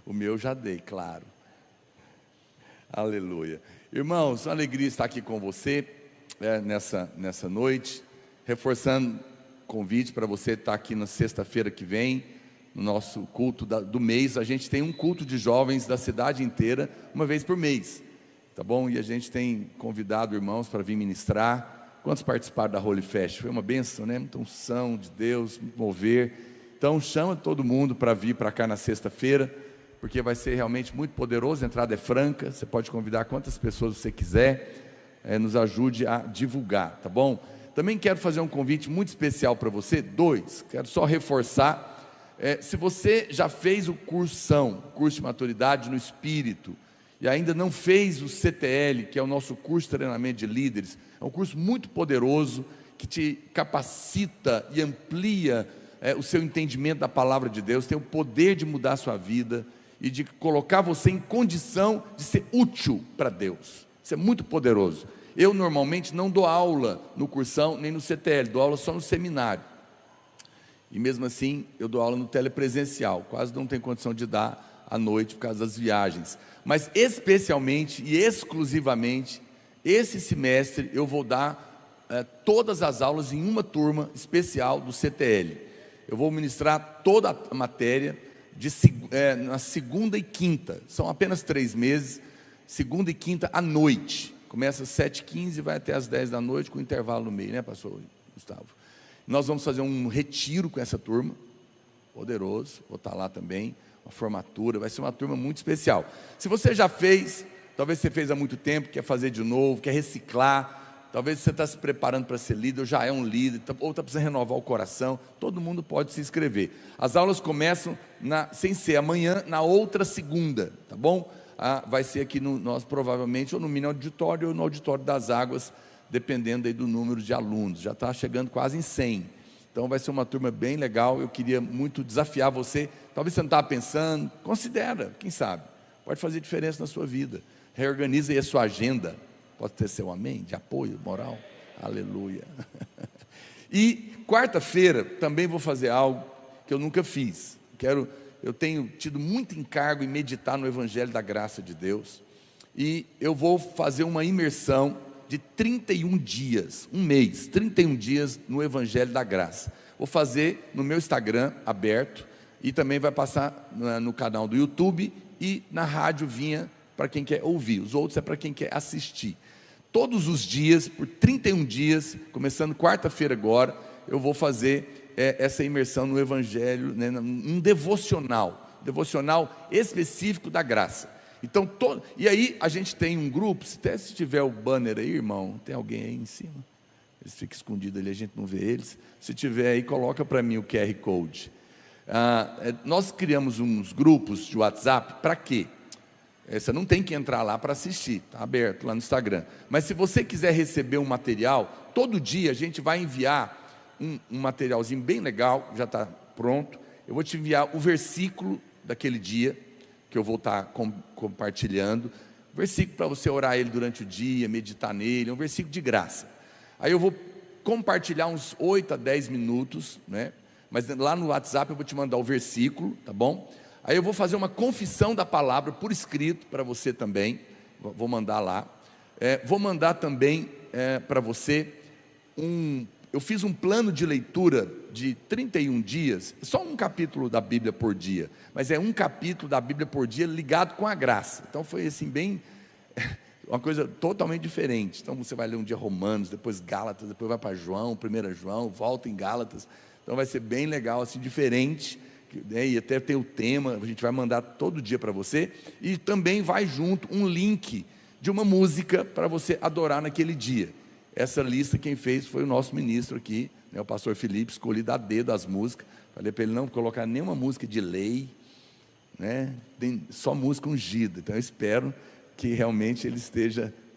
O meu já dei, claro. Aleluia. Irmãos, uma alegria estar aqui com você nessa noite, reforçando o convite para você estar aqui na sexta-feira que vem, no nosso culto do mês. A gente tem um culto de jovens da cidade inteira, uma vez por mês, tá bom? E a gente tem convidado irmãos para vir ministrar. Quantos participaram da Holy Fest? Foi uma bênção, né? Muita unção de Deus, muito mover. Então chama todo mundo para vir para cá na sexta-feira, porque vai ser realmente muito poderoso. A entrada é franca, você pode convidar quantas pessoas você quiser, nos ajude a divulgar, tá bom? Também quero fazer um convite muito especial para você, quero só reforçar, se você já fez o curso de maturidade no Espírito, e ainda não fez o CTL, que é o nosso curso de treinamento de líderes, é um curso muito poderoso, que te capacita e amplia o seu entendimento da palavra de Deus, tem o poder de mudar a sua vida, e de colocar você em condição de ser útil para Deus. Isso é muito poderoso. Eu normalmente não dou aula no cursão, nem no CTL, dou aula só no seminário, e mesmo assim eu dou aula no telepresencial, quase não tenho condição de dar à noite por causa das viagens, mas especialmente e exclusivamente, esse semestre eu vou dar todas as aulas em uma turma especial do CTL. Eu vou ministrar toda a matéria na segunda e quinta, são apenas 3 meses, segunda e quinta à noite, começa às 7h15 e vai até às 10 da noite, com intervalo no meio, né, pastor Gustavo? Nós vamos fazer um retiro com essa turma, poderoso, vou estar lá também, uma formatura, vai ser uma turma muito especial. Se você já fez, talvez você fez há muito tempo, quer fazer de novo, quer reciclar, talvez você está se preparando para ser líder, ou já é um líder, ou está precisando renovar o coração, todo mundo pode se inscrever. As aulas começam, sem ser amanhã, na outra segunda, tá bom? Vai ser aqui nós provavelmente, ou no mini auditório, ou no auditório das Águas, dependendo aí do número de alunos, já está chegando quase em 100, então vai ser uma turma bem legal. Eu queria muito desafiar você, talvez você não estava pensando, considera, quem sabe, pode fazer diferença na sua vida, reorganiza aí a sua agenda, pode ter seu amém, de apoio moral, aleluia. E quarta-feira também vou fazer algo que eu nunca fiz, eu tenho tido muito encargo em meditar no Evangelho da Graça de Deus, e eu vou fazer uma imersão de 31 dias, um mês, 31 dias no Evangelho da Graça. Vou fazer no meu Instagram aberto, e também vai passar no canal do YouTube e na Rádio Vinha, para quem quer ouvir, os outros é para quem quer assistir. Todos os dias, por 31 dias, começando quarta-feira agora, eu vou fazer essa imersão no Evangelho, né, um devocional específico da graça. Então, e aí a gente tem um grupo, até se tiver o banner aí, irmão, tem alguém aí em cima? Eles ficam escondidos ali, a gente não vê eles. Se tiver aí, coloca para mim o QR Code. Nós criamos uns grupos de WhatsApp, para quê? Você não tem que entrar lá para assistir, está aberto lá no Instagram. Mas se você quiser receber um material, todo dia a gente vai enviar um materialzinho bem legal, já está pronto. Eu vou te enviar o versículo daquele dia, que eu vou estar compartilhando, versículo para você orar ele durante o dia, meditar nele, é um versículo de graça. Aí eu vou compartilhar uns 8 a 10 minutos, né? Mas lá no WhatsApp eu vou te mandar o versículo, tá bom? Aí eu vou fazer uma confissão da palavra por escrito para você também, vou mandar lá. Vou mandar também para você eu fiz um plano de leitura de 31 dias, só um capítulo da Bíblia por dia, mas é um capítulo da Bíblia por dia ligado com a graça. Então foi assim bem, uma coisa totalmente diferente. Então você vai ler um dia Romanos, depois Gálatas, depois vai para João, 1 João, volta em Gálatas. Então vai ser bem legal, assim, diferente, né? E até tem o tema, a gente vai mandar todo dia para você, e também vai junto um link de uma música para você adorar naquele dia. Essa lista quem fez foi o nosso ministro aqui, né, o pastor Felipe, escolhido a dedo as músicas. Falei para ele não colocar nenhuma música de lei, né, tem só música ungida. Então eu espero que realmente ele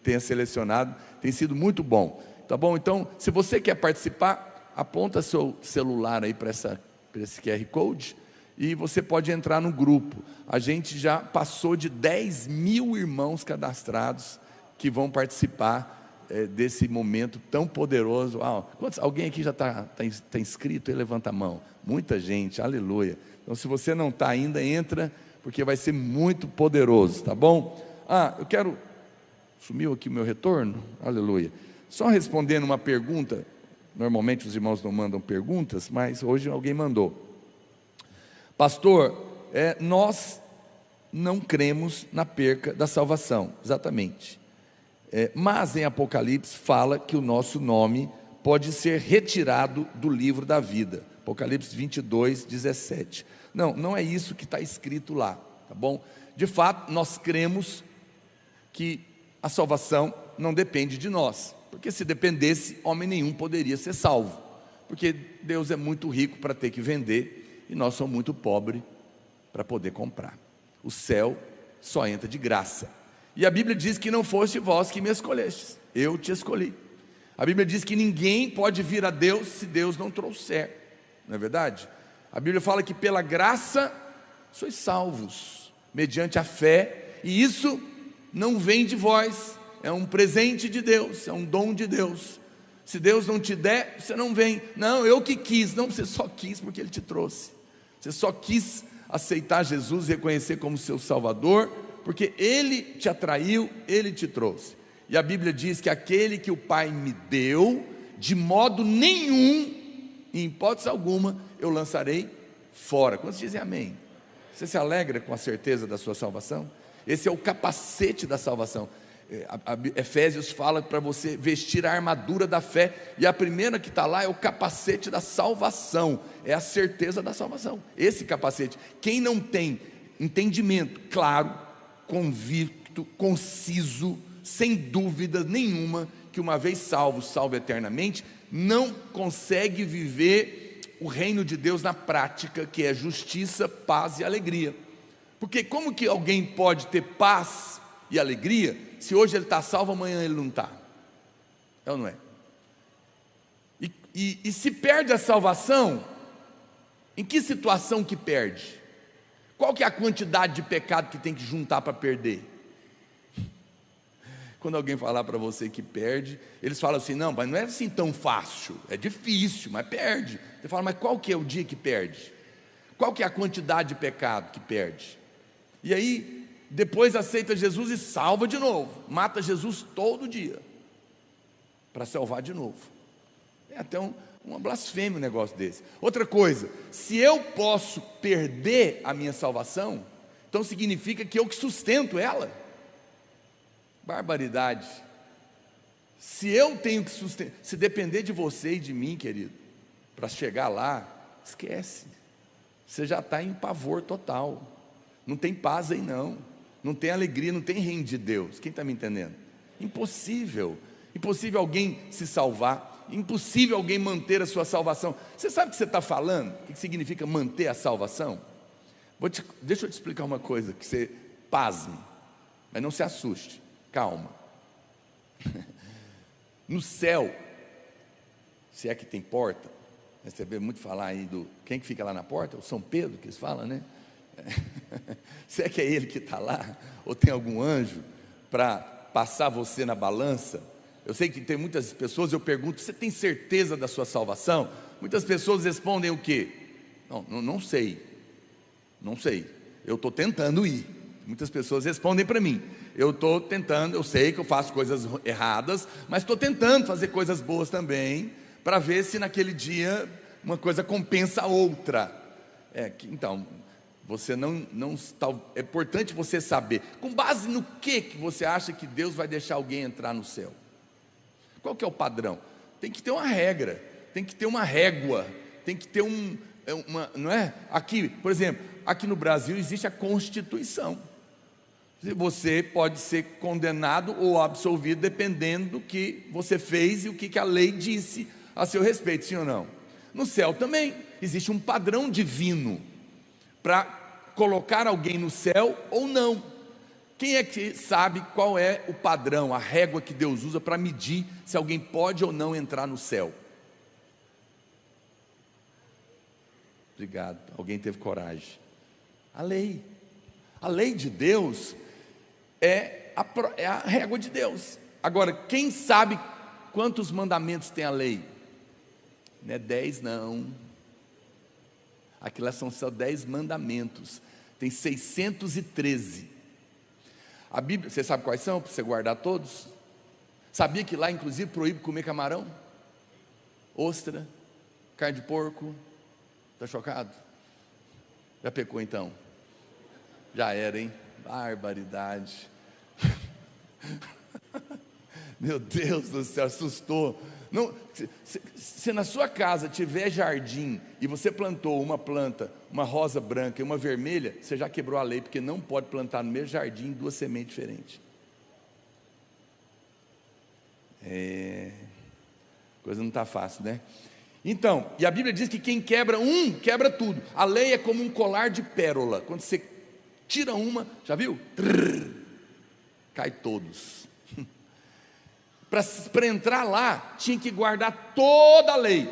tenha selecionado, tem sido muito bom, tá bom? Então, se você quer participar, aponta seu celular aí para esse QR Code, e você pode entrar no grupo. A gente já passou de 10 mil irmãos cadastrados, que vão participar desse momento tão poderoso. Alguém aqui já está inscrito? Levanta a mão. Muita gente, aleluia. Então se você não está ainda, entra, porque vai ser muito poderoso, tá bom? Eu quero... Sumiu aqui o meu retorno? Aleluia. Só respondendo uma pergunta. Normalmente os irmãos não mandam perguntas, mas hoje alguém mandou. Pastor, nós não cremos na perca da salvação, exatamente. Mas em Apocalipse fala que o nosso nome pode ser retirado do livro da vida. Apocalipse 22, 17. Não é isso que está escrito lá, tá bom? De fato, nós cremos que a salvação não depende de nós, porque se dependesse, homem nenhum poderia ser salvo, porque Deus é muito rico para ter que vender, e nós somos muito pobres para poder comprar. O céu só entra de graça, e a Bíblia diz que não foste vós que me escolhestes, eu te escolhi. A Bíblia diz que ninguém pode vir a Deus se Deus não trouxer, não é verdade? A Bíblia fala que pela graça sois salvos, mediante a fé, e isso não vem de vós, é um presente de Deus, é um dom de Deus. Se Deus não te der, você não vem. Não, eu que quis. Não, você só quis porque Ele te trouxe. Você só quis aceitar Jesus e reconhecer como seu Salvador, porque Ele te atraiu, Ele te trouxe. E a Bíblia diz que aquele que o Pai me deu, de modo nenhum, em hipótese alguma, eu lançarei fora. Quantos dizem amém? Você se alegra com a certeza da sua salvação? Esse é o capacete da salvação. Efésios fala para você vestir a armadura da fé, e a primeira que está lá é o capacete da salvação, é a certeza da salvação. Esse capacete, quem não tem entendimento claro, convicto, conciso, sem dúvida nenhuma, que uma vez salvo, salvo eternamente, não consegue viver o reino de Deus na prática, que é justiça, paz e alegria. Porque como que alguém pode ter paz e alegria, se hoje ele está salvo, amanhã ele não está? É ou não é? E se perde a salvação, em que situação que perde? Qual que é a quantidade de pecado que tem que juntar para perder? Quando alguém falar para você que perde, eles falam assim, não, mas não é assim tão fácil, é difícil, mas perde. Você fala, mas qual que é o dia que perde? Qual que é a quantidade de pecado que perde? E aí, depois aceita Jesus e salva de novo, mata Jesus todo dia, para salvar de novo. É até uma blasfêmia um negócio desse. Outra coisa, se eu posso perder a minha salvação, então significa que eu que sustento ela. Barbaridade. Se eu tenho que sustentar, se depender de você e de mim, querido, para chegar lá, esquece, você já está em pavor total, não tem paz aí não tem alegria, não tem reino de Deus. Quem está me entendendo? Impossível alguém se salvar, impossível alguém manter a sua salvação. Você sabe o que você está falando? O que significa manter a salvação? Deixa eu te explicar uma coisa, que você pasme, mas não se assuste, calma. No céu, se é que tem porta, você vê muito falar aí quem que fica lá na porta? O São Pedro que eles falam, né? Se é que é ele que está lá, ou tem algum anjo para passar você na balança. Eu sei que tem muitas pessoas, eu pergunto, você tem certeza da sua salvação? Muitas pessoas respondem o quê? Não sei, eu estou tentando ir. Muitas pessoas respondem para mim, eu estou tentando, eu sei que eu faço coisas erradas, mas estou tentando fazer coisas boas também, para ver se naquele dia uma coisa compensa a outra. Então, você não é importante você saber, com base no que você acha que Deus vai deixar alguém entrar no céu? Qual que é o padrão? Tem que ter uma regra, tem que ter uma régua, tem que ter não é? Aqui, por exemplo, aqui no Brasil existe a Constituição. Você pode ser condenado ou absolvido dependendo do que você fez e o que a lei disse a seu respeito, sim ou não? No céu também existe um padrão divino para colocar alguém no céu ou não. Quem é que sabe qual é o padrão, a régua que Deus usa para medir se alguém pode ou não entrar no céu? Obrigado, alguém teve coragem. A lei de Deus é a régua de Deus. Agora, quem sabe quantos mandamentos tem a lei? Não é 10 não, aquilo são só 10 mandamentos. tem 613. A Bíblia, você sabe quais são, para você guardar todos? Sabia que lá inclusive proíbe comer camarão? Ostra, carne de porco? Está chocado? Já pecou então? Já era, hein? Barbaridade. Meu Deus do céu, assustou. Não, se na sua casa tiver jardim e você plantou uma planta, uma rosa branca e uma vermelha, você já quebrou a lei, porque não pode plantar no mesmo jardim duas sementes diferentes. Coisa não está fácil, né? Então, e a Bíblia diz que quem quebra um, quebra tudo. A lei é como um colar de pérola. Quando você tira uma, já viu? Cai todos. Para entrar lá, tinha que guardar toda a lei.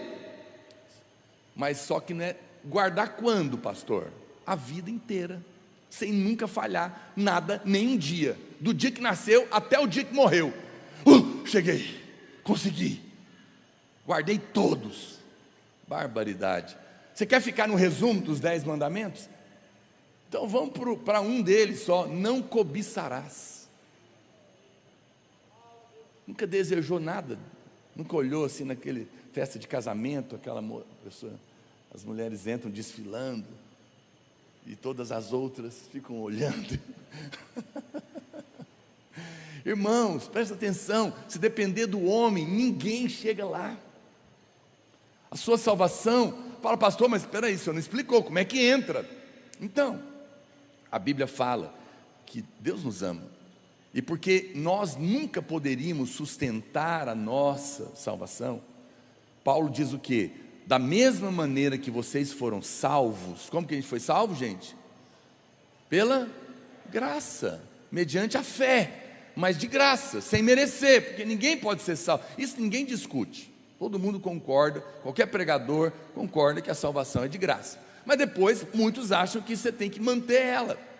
Mas só que não é guardar quando, pastor? A vida inteira, sem nunca falhar nada, nem um dia. Do dia que nasceu até o dia que morreu. Cheguei, consegui. Guardei todos. Barbaridade. Você quer ficar no resumo dos 10 mandamentos? Então vamos para um deles só. Não cobiçarás. Nunca desejou nada, nunca olhou assim naquele festa de casamento, aquela pessoa, as mulheres entram desfilando e todas as outras ficam olhando. Irmãos, presta atenção, se depender do homem, ninguém chega lá. A sua salvação, fala pastor, mas espera aí, o senhor não explicou como é que entra. Então, a Bíblia fala que Deus nos ama. E porque nós nunca poderíamos sustentar a nossa salvação, Paulo diz o quê? Da mesma maneira que vocês foram salvos. Como que a gente foi salvo, gente? Pela graça, mediante a fé, mas de graça, sem merecer, porque ninguém pode ser salvo. Isso ninguém discute, todo mundo concorda, qualquer pregador concorda que a salvação é de graça. Mas depois muitos acham que você tem que manter ela.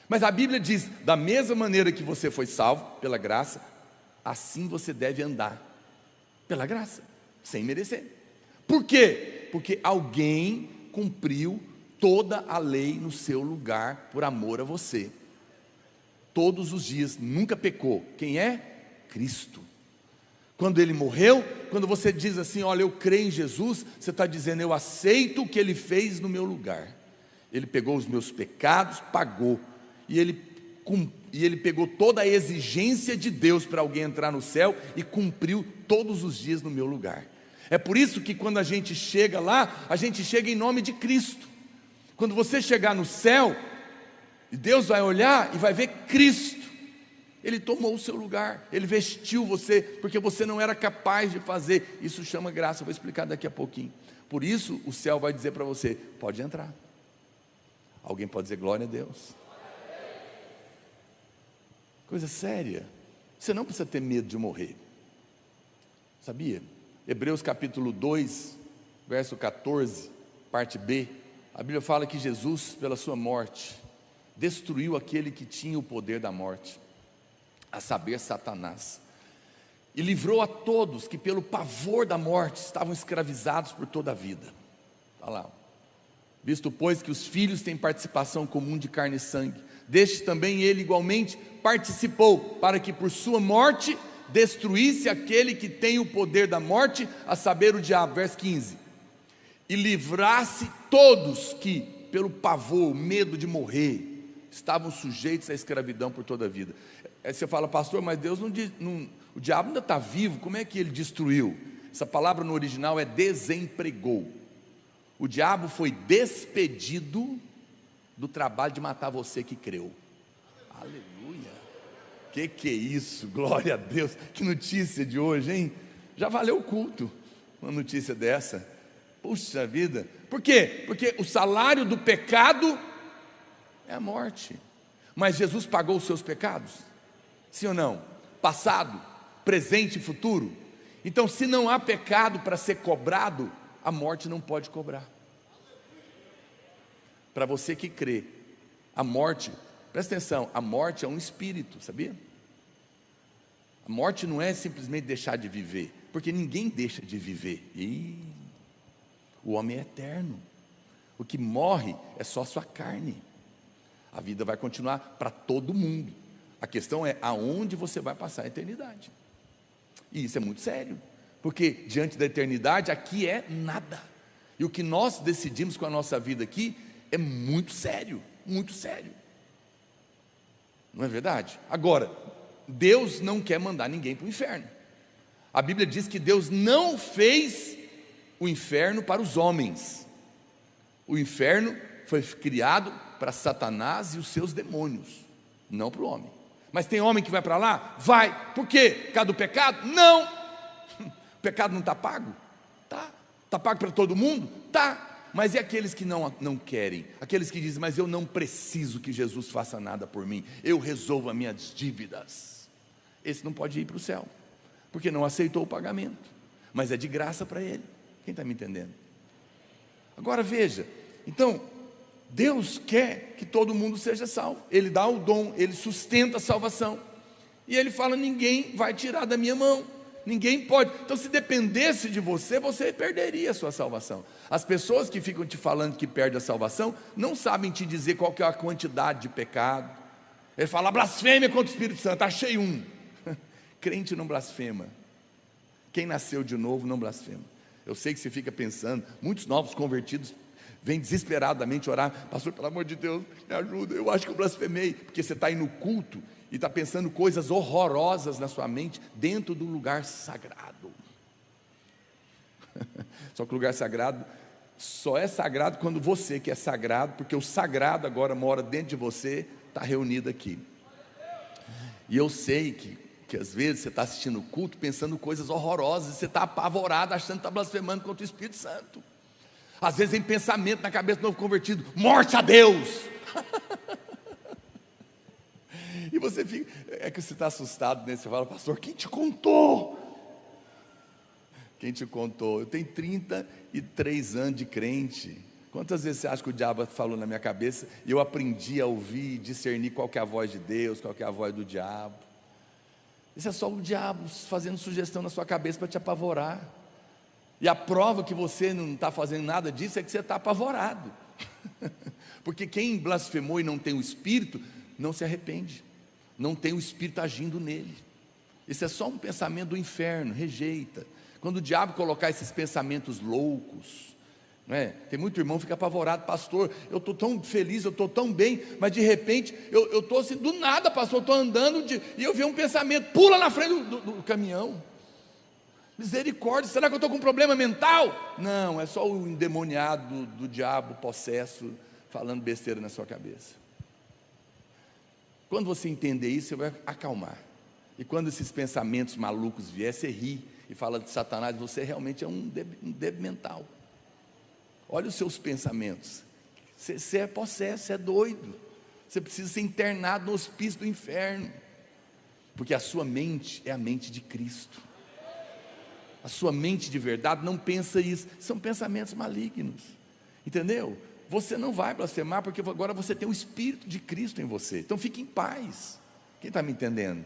Mas a Bíblia diz, da mesma maneira que você foi salvo pela graça, assim você deve andar, pela graça, sem merecer. Por quê? Porque alguém cumpriu toda a lei no seu lugar, por amor a você, todos os dias, nunca pecou. Quem é? Cristo. Quando Ele morreu, quando você diz assim, olha, eu creio em Jesus, você está dizendo, eu aceito o que Ele fez no meu lugar. Ele pegou os meus pecados, pagou. E ele pegou toda a exigência de Deus para alguém entrar no céu e cumpriu todos os dias no meu lugar. É por isso que quando a gente chega lá, a gente chega em nome de Cristo. Quando você chegar no céu, Deus vai olhar e vai ver Cristo. Ele tomou o seu lugar, Ele vestiu você, porque você não era capaz de fazer. Isso chama graça, eu vou explicar daqui a pouquinho. Por isso o céu vai dizer para você, pode entrar. Alguém pode dizer glória a Deus? Coisa séria. Você não precisa ter medo de morrer. Sabia? Hebreus capítulo 2, verso 14, parte B. A Bíblia fala que Jesus, pela sua morte, destruiu aquele que tinha o poder da morte, a saber, Satanás, e livrou a todos que pelo pavor da morte estavam escravizados por toda a vida. Olha lá. Visto pois que os filhos têm participação comum de carne e sangue, deste também ele igualmente participou, para que por sua morte destruísse aquele que tem o poder da morte, a saber, o diabo. Verso 15, e livrasse todos que pelo pavor, o medo de morrer, estavam sujeitos à escravidão por toda a vida. Aí você fala, pastor, mas Deus o diabo ainda está vivo, como é que ele destruiu? Essa palavra no original é desempregou. O diabo foi despedido do trabalho de matar você que creu. Aleluia. Que é isso? Glória a Deus. Que notícia de hoje, hein? Já valeu o culto uma notícia dessa. Puxa vida. Por quê? Porque o salário do pecado é a morte. Mas Jesus pagou os seus pecados? Sim ou não? Passado, presente e futuro. Então, se não há pecado para ser cobrado, a morte não pode cobrar. Para você que crê, a morte, presta atenção, a morte é um espírito, sabia? A morte não é simplesmente deixar de viver, porque ninguém deixa de viver. O homem é eterno. O que morre é só a sua carne. A vida vai continuar para todo mundo. A questão é aonde você vai passar a eternidade. E isso é muito sério, porque diante da eternidade aqui é nada. E o que nós decidimos com a nossa vida aqui é muito sério, muito sério. Não é verdade? Agora, Deus não quer mandar ninguém para o inferno. A Bíblia diz que Deus não fez o inferno para os homens. O inferno foi criado para Satanás e os seus demônios, não para o homem. Mas tem homem que vai para lá? Vai. Por quê? Por causa do pecado? Não. O pecado não está pago? Tá. Está pago para todo mundo? Tá. Mas e aqueles que não querem? Aqueles que dizem, mas eu não preciso que Jesus faça nada por mim, eu resolvo as minhas dívidas. Esse não pode ir para o céu, porque não aceitou o pagamento, mas é de graça para ele. Quem está me entendendo? Agora veja, então, Deus quer que todo mundo seja salvo. Ele dá o dom, Ele sustenta a salvação, e Ele fala, ninguém vai tirar da minha mão. Ninguém pode. Então, se dependesse de você, você perderia a sua salvação. As pessoas que ficam te falando que perde a salvação não sabem te dizer qual que é a quantidade de pecado. Ele fala blasfêmia contra o Espírito Santo, achei um. Crente não blasfema. Quem nasceu de novo não blasfema. Eu sei que você fica pensando, muitos novos convertidos vêm desesperadamente orar, pastor, pelo amor de Deus, me ajuda, eu acho que eu blasfemei, porque você está aí no culto e está pensando coisas horrorosas na sua mente, dentro do lugar sagrado. Só que o lugar sagrado só é sagrado quando você que é sagrado, porque o sagrado agora mora dentro de você, está reunido aqui. E eu sei que às vezes você está assistindo o culto pensando coisas horrorosas, e você está apavorado, achando que está blasfemando contra o Espírito Santo. Às vezes vem pensamento na cabeça do novo convertido, morte a Deus. E você fica, é que você está assustado, né? Você fala, pastor, quem te contou? Quem te contou? Eu tenho 33 anos de crente. Quantas vezes você acha que o diabo falou na minha cabeça e eu aprendi a ouvir, discernir qual que é a voz de Deus, qual que é a voz do diabo? Isso é só o diabo fazendo sugestão na sua cabeça para te apavorar. E a prova que você não está fazendo nada disso é que você está apavorado. Porque quem blasfemou e não tem o Espírito, não se arrepende, não tem o Espírito agindo nele. Isso é só um pensamento do inferno, rejeita. Quando o diabo colocar esses pensamentos loucos, não é? Tem muito irmão que fica apavorado, pastor, eu estou tão feliz, eu estou tão bem, mas de repente, eu estou assim, do nada, pastor, eu estou andando, e eu vi um pensamento, pula na frente do caminhão. Misericórdia, será que eu estou com um problema mental? Não, é só o endemoniado do diabo, possesso, falando besteira na sua cabeça. Quando você entender isso, você vai acalmar. E quando esses pensamentos malucos vierem, você ri e fala de Satanás, você realmente é um débil mental. Olha os seus pensamentos. Você é possesso, você é doido. Você precisa ser internado no hospício do inferno. Porque a sua mente é a mente de Cristo. A sua mente de verdade não pensa isso. São pensamentos malignos. Entendeu? Você não vai blasfemar, porque agora você tem o Espírito de Cristo em você. Então fique em paz. Quem está me entendendo?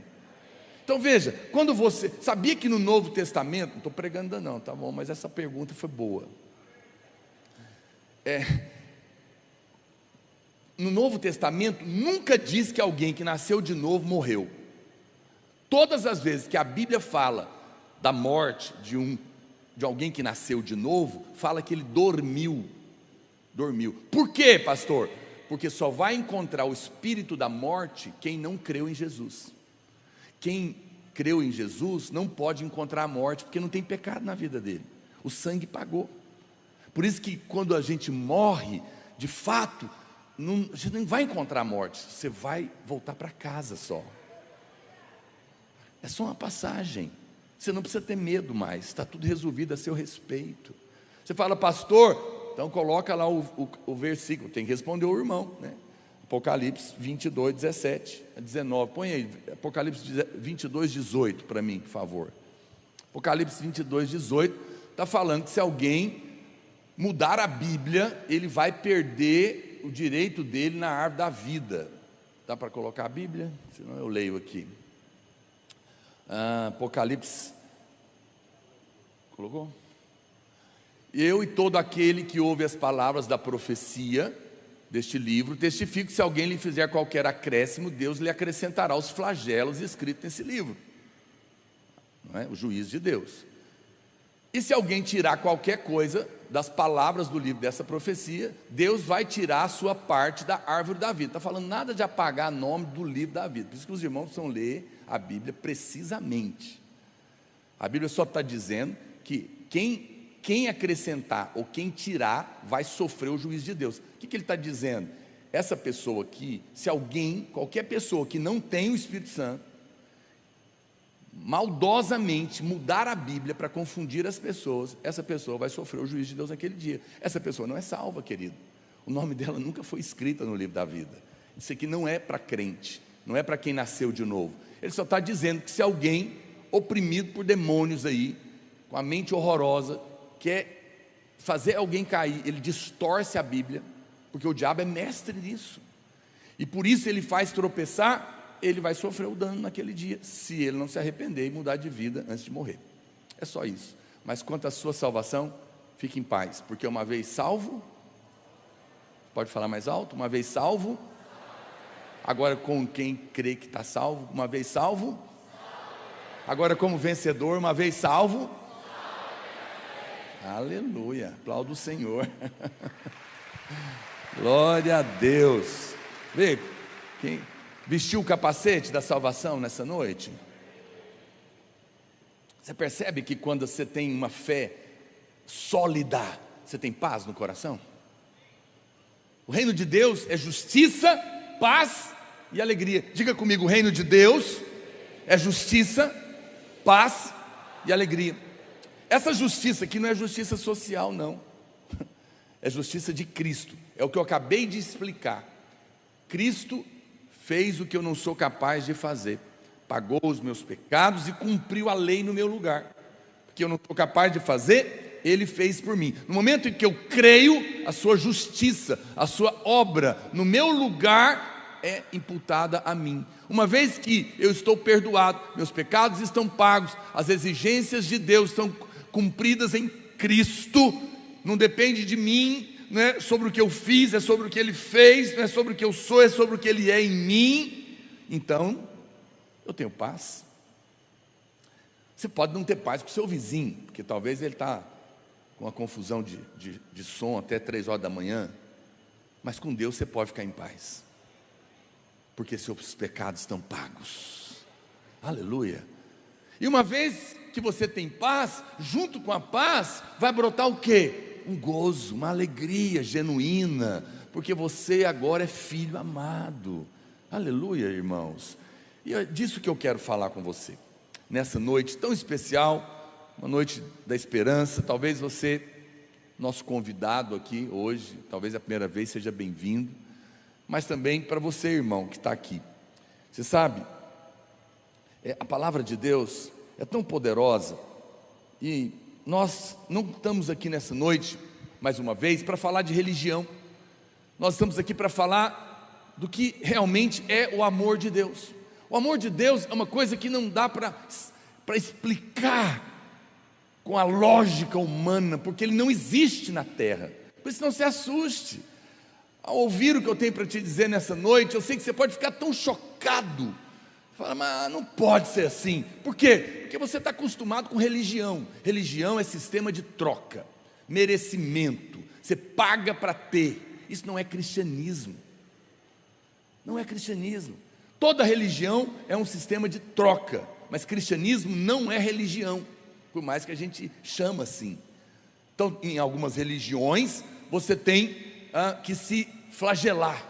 Então veja, quando você... Sabia que no Novo Testamento... Não estou pregando ainda não, tá bom? Mas essa pergunta foi boa. No Novo Testamento nunca diz que alguém que nasceu de novo morreu. Todas as vezes que a Bíblia fala da morte de alguém que nasceu de novo, fala que ele dormiu. Por quê, pastor? Porque só vai encontrar o espírito da morte quem não creu em Jesus. Quem creu em Jesus não pode encontrar a morte, porque não tem pecado na vida dele. O sangue pagou. Por isso que quando a gente morre, de fato, a gente não vai encontrar a morte, você vai voltar para casa só. É só uma passagem. Você não precisa ter medo mais, está tudo resolvido a seu respeito. Você fala, pastor, então coloca lá o versículo, tem que responder o irmão, né? Apocalipse 22, 17 a 19, põe aí, Apocalipse 22, 18 para mim, por favor. Apocalipse 22, 18, está falando que se alguém mudar a Bíblia, ele vai perder o direito dele na árvore da vida. Dá para colocar a Bíblia? Senão eu leio aqui. Apocalipse, colocou? Eu e todo aquele que ouve as palavras da profecia deste livro, testifico que se alguém lhe fizer qualquer acréscimo, Deus lhe acrescentará os flagelos escritos nesse livro. Não é? O juízo de Deus. E se alguém tirar qualquer coisa das palavras do livro dessa profecia, Deus vai tirar a sua parte da árvore da vida. Está falando nada de apagar nome do livro da vida. Por isso que os irmãos precisam ler a Bíblia precisamente. A Bíblia só está dizendo que quem acrescentar ou quem tirar vai sofrer o juízo de Deus. O que ele está dizendo? Essa pessoa aqui, se alguém, qualquer pessoa que não tem o Espírito Santo, maldosamente mudar a Bíblia para confundir as pessoas, essa pessoa vai sofrer o juízo de Deus naquele dia. Essa pessoa não é salva, querido. O nome dela nunca foi escrito no livro da vida. Isso aqui não é para crente, não é para quem nasceu de novo. Ele só está dizendo que se alguém oprimido por demônios aí, com a mente horrorosa, quer fazer alguém cair, ele distorce a Bíblia, porque o diabo é mestre nisso, e por isso ele faz tropeçar. Ele vai sofrer o dano naquele dia, se ele não se arrepender e mudar de vida antes de morrer. É só isso. Mas quanto à sua salvação, fique em paz, porque uma vez salvo, pode falar mais alto, uma vez salvo, agora com quem crê que está salvo, uma vez salvo, agora como vencedor, uma vez salvo, aleluia, aplauda o Senhor. Glória a Deus. Vê, quem vestiu o capacete da salvação nessa noite? Você percebe que quando você tem uma fé sólida, você tem paz no coração? O reino de Deus é justiça, paz e alegria. Diga comigo, o reino de Deus é justiça, paz e alegria. Essa justiça aqui não é justiça social, não. É justiça de Cristo. É o que eu acabei de explicar. Cristo fez o que eu não sou capaz de fazer, pagou os meus pecados e cumpriu a lei no meu lugar, porque eu não sou capaz de fazer, Ele fez por mim. No momento em que eu creio, a sua justiça, a sua obra no meu lugar é imputada a mim. Uma vez que eu estou perdoado, meus pecados estão pagos, as exigências de Deus estão cumpridas em Cristo, não depende de mim, não é sobre o que eu fiz, é sobre o que Ele fez, não é sobre o que eu sou, é sobre o que Ele é em mim. Então, eu tenho paz. Você pode não ter paz com o seu vizinho, porque talvez ele está com uma confusão de som até 3 horas da manhã, mas com Deus você pode ficar em paz, porque seus pecados estão pagos. Aleluia. E uma vez que você tem paz, junto com a paz vai brotar o quê? Um gozo, uma alegria genuína, porque você agora é filho amado. Aleluia, irmãos. E é disso que eu quero falar com você nessa noite tão especial, uma noite da esperança. Talvez você, nosso convidado aqui hoje, talvez a primeira vez, seja bem-vindo, mas também para você, irmão, que está aqui. Você sabe, a palavra de Deus é tão poderosa, e nós não estamos aqui nessa noite, mais uma vez, para falar de religião. Nós estamos aqui para falar do que realmente é o amor de Deus. O amor de Deus é uma coisa que não dá para explicar com a lógica humana, porque ele não existe na terra. Por isso não se assuste ao ouvir o que eu tenho para te dizer nessa noite. Eu sei que você pode ficar tão chocado, fala, mas não pode ser assim. Por quê? Porque você está acostumado com religião. Religião é sistema de troca, merecimento. Você paga para ter. Isso não é cristianismo. Não é cristianismo. Toda religião é um sistema de troca, mas cristianismo não é religião, por mais que a gente chama assim. Então, em algumas religiões, você tem que se flagelar,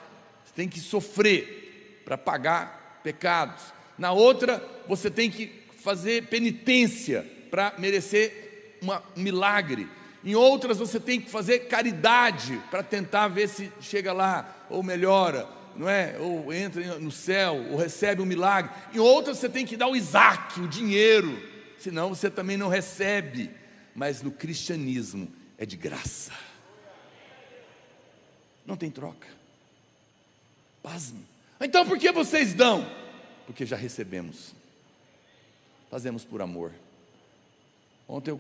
você tem que sofrer para pagar pecados. Na outra, você tem que fazer penitência para merecer um milagre. Em outras, você tem que fazer caridade para tentar ver se chega lá, ou melhora, não é? Ou entra no céu, ou recebe um milagre. Em outras, você tem que dar o Isaac, o dinheiro, senão você também não recebe. Mas no cristianismo é de graça, não tem troca. Pasme. Então por que vocês dão? Porque já recebemos, fazemos por amor. Ontem eu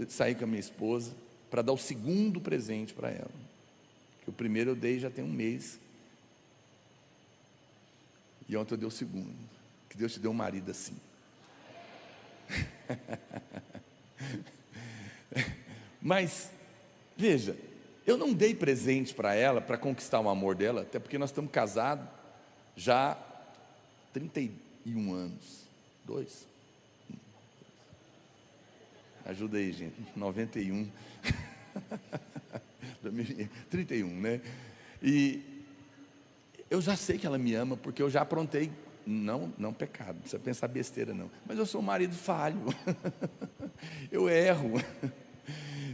saí com a minha esposa para dar o segundo presente para ela. O primeiro eu dei já tem um mês. E ontem eu dei o segundo. Que Deus te dê um marido assim. Mas, veja, eu não dei presente para ela, para conquistar o amor dela, até porque nós estamos casados já há 31 anos. 2? Ajuda aí, gente. 91. 31, né? E eu já sei que ela me ama, porque eu já aprontei, não pecado, não precisa pensar besteira não, mas eu sou um marido falho, eu erro,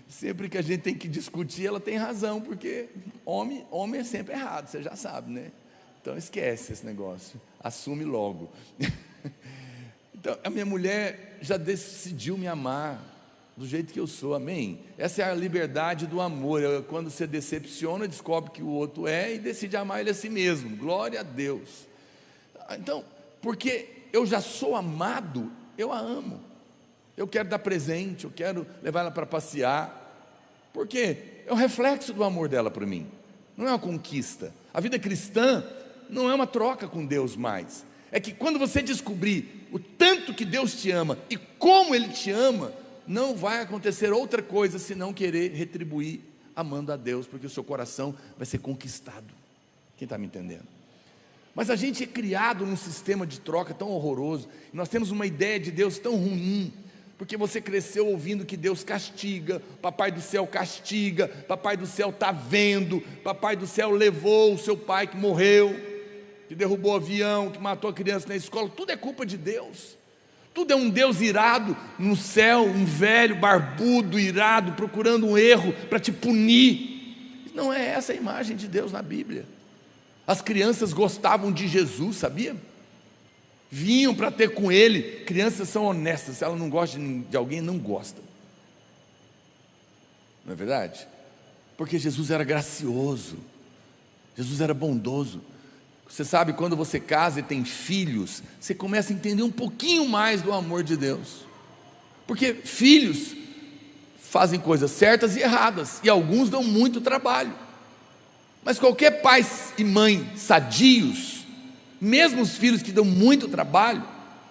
sempre que a gente tem que discutir, ela tem razão, porque homem é sempre errado, você já sabe, né? Então esquece esse negócio, assume logo. Então a minha mulher já decidiu me amar, do jeito que eu sou, amém? Essa é a liberdade do amor, quando você decepciona, descobre que o outro é, e decide amar ele a si mesmo, glória a Deus. Então, porque eu já sou amado, eu a amo, eu quero dar presente, eu quero levar ela para passear, porque é o reflexo do amor dela por mim, não é uma conquista. A vida cristã não é uma troca com Deus mais, é que quando você descobrir o tanto que Deus te ama, e como Ele te ama, não vai acontecer outra coisa senão querer retribuir amando a Deus, porque o seu coração vai ser conquistado. Quem está me entendendo? Mas a gente é criado num sistema de troca tão horroroso, nós temos uma ideia de Deus tão ruim, porque você cresceu ouvindo que Deus castiga, papai do céu castiga, papai do céu está vendo, papai do céu levou o seu pai que morreu, que derrubou o avião, que matou a criança na escola, tudo é culpa de Deus. Tudo é um Deus irado no céu, um velho barbudo, irado, procurando um erro para te punir. Não é essa a imagem de Deus na Bíblia. As crianças gostavam de Jesus, sabia? Vinham para ter com Ele. Crianças são honestas, se ela não gosta de alguém, não gosta. Não é verdade? Porque Jesus era gracioso, Jesus era bondoso. Você sabe, quando você casa e tem filhos, você começa a entender um pouquinho mais do amor de Deus, porque filhos fazem coisas certas e erradas, e alguns dão muito trabalho, mas qualquer pai e mãe sadios, mesmo os filhos que dão muito trabalho,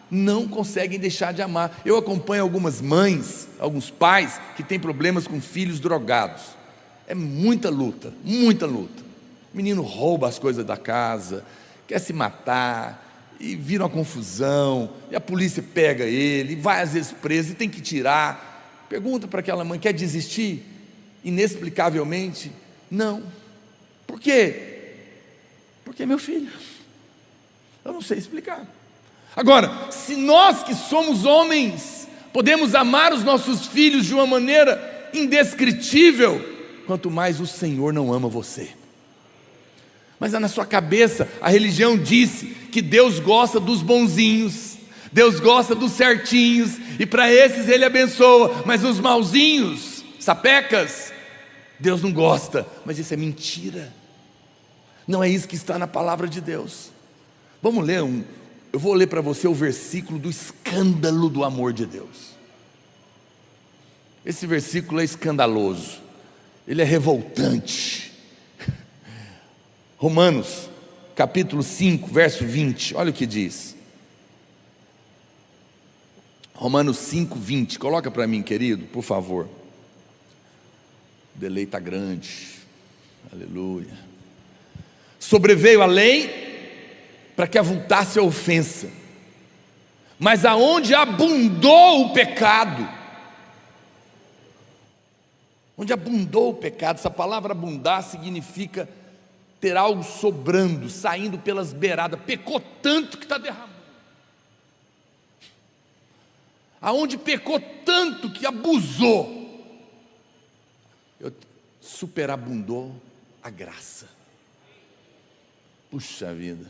não conseguem deixar de amar. Eu acompanho algumas mães, alguns pais que têm problemas com filhos drogados, é muita luta, o menino rouba as coisas da casa, quer se matar, e vira uma confusão, e a polícia pega ele, e vai às vezes preso, e tem que tirar. Pergunta para aquela mãe, quer desistir? Inexplicavelmente, não. Por quê? Porque é meu filho, eu não sei explicar. Agora, se nós que somos homens, podemos amar os nossos filhos de uma maneira indescritível, quanto mais o Senhor não ama você. Mas na sua cabeça, a religião disse que Deus gosta dos bonzinhos, Deus gosta dos certinhos, e para esses Ele abençoa, mas os mauzinhos, sapecas, Deus não gosta. Mas isso é mentira, não é isso que está na palavra de Deus. Vamos ler eu vou ler para você o versículo do escândalo do amor de Deus. Esse versículo é escandaloso, ele é revoltante. Romanos, capítulo 5, verso 20, olha o que diz. Romanos 5, 20, coloca para mim, querido, por favor. O delay está grande, aleluia. Sobreveio a lei para que avultasse a ofensa, mas aonde abundou o pecado, essa palavra abundar significa ter algo sobrando, saindo pelas beiradas, pecou tanto que está derramando. Aonde pecou tanto que abusou, superabundou a graça. Puxa vida,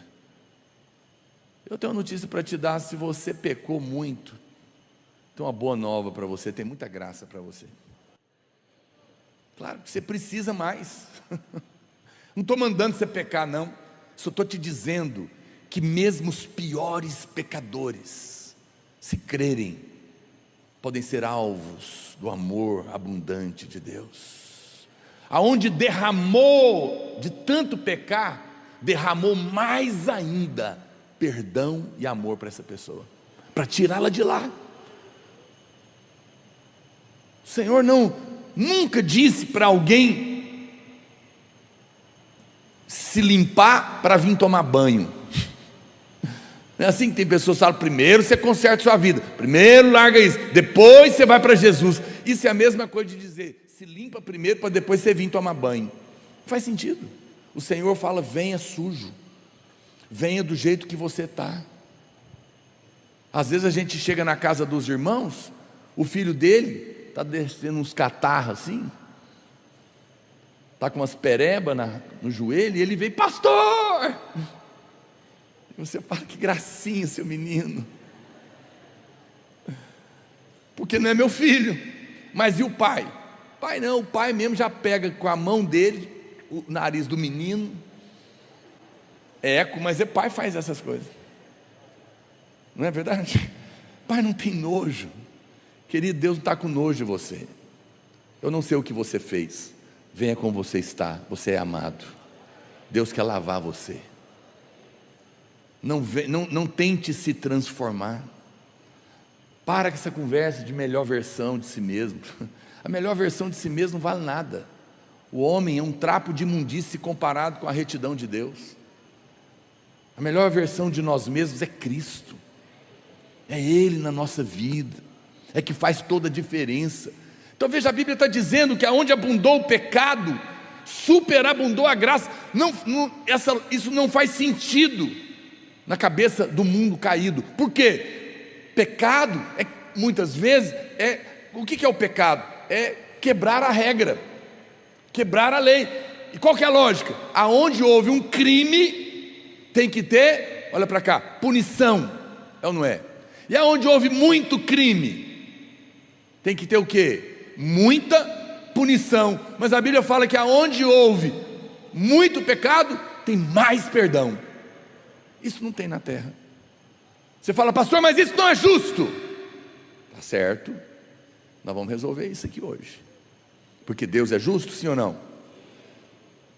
eu tenho uma notícia para te dar. Se você pecou muito, tem uma boa nova para você, tem muita graça para você. Claro que você precisa mais. Não estou mandando você pecar não, só estou te dizendo que mesmo os piores pecadores, se crerem, podem ser alvos do amor abundante de Deus. aonde derramou, de tanto pecar, derramou mais ainda perdão e amor para essa pessoa, para tirá-la de lá. O Senhor nunca disse para alguém se limpar para vir tomar banho. Não é assim que tem pessoas que falam: primeiro você conserta sua vida, primeiro larga isso, depois você vai para Jesus. Isso é a mesma coisa de dizer: se limpa primeiro para depois você vir tomar banho. Não faz sentido. O Senhor fala: venha sujo, venha do jeito que você está. Às vezes a gente chega na casa dos irmãos, o filho dele está descendo uns catarros assim, está com umas perebas no joelho, e ele vem: pastor! Você fala: que gracinha, seu menino. Porque não é meu filho. Mas e o pai? Pai não, o pai mesmo já pega com a mão dele o nariz do menino. Mas o pai faz essas coisas. Não é verdade? Pai não tem nojo. Querido, Deus não está com nojo de você. Eu não sei o que você fez. Venha como você está. Você é amado. Deus quer lavar você. Não tente se transformar. Para com essa conversa de melhor versão de si mesmo. A melhor versão de si mesmo não vale nada. O homem é um trapo de imundície comparado com a retidão de Deus. A melhor versão de nós mesmos é Cristo. É Ele na nossa vida. É que faz toda a diferença. Então veja, a Bíblia está dizendo que aonde abundou o pecado, superabundou a graça. Isso não faz sentido na cabeça do mundo caído. Por quê? Pecado muitas vezes o que é o pecado? É quebrar a regra, quebrar a lei. E qual que é a lógica? Aonde houve um crime, tem que ter, olha para cá, punição, é ou não é? E aonde houve muito crime, tem que ter o quê? Muita punição. Mas a Bíblia fala que aonde houve muito pecado, tem mais perdão. Isso não tem na terra. Você fala: pastor, mas isso não é justo. Tá certo, nós vamos resolver isso aqui hoje. Porque Deus é justo, sim ou não?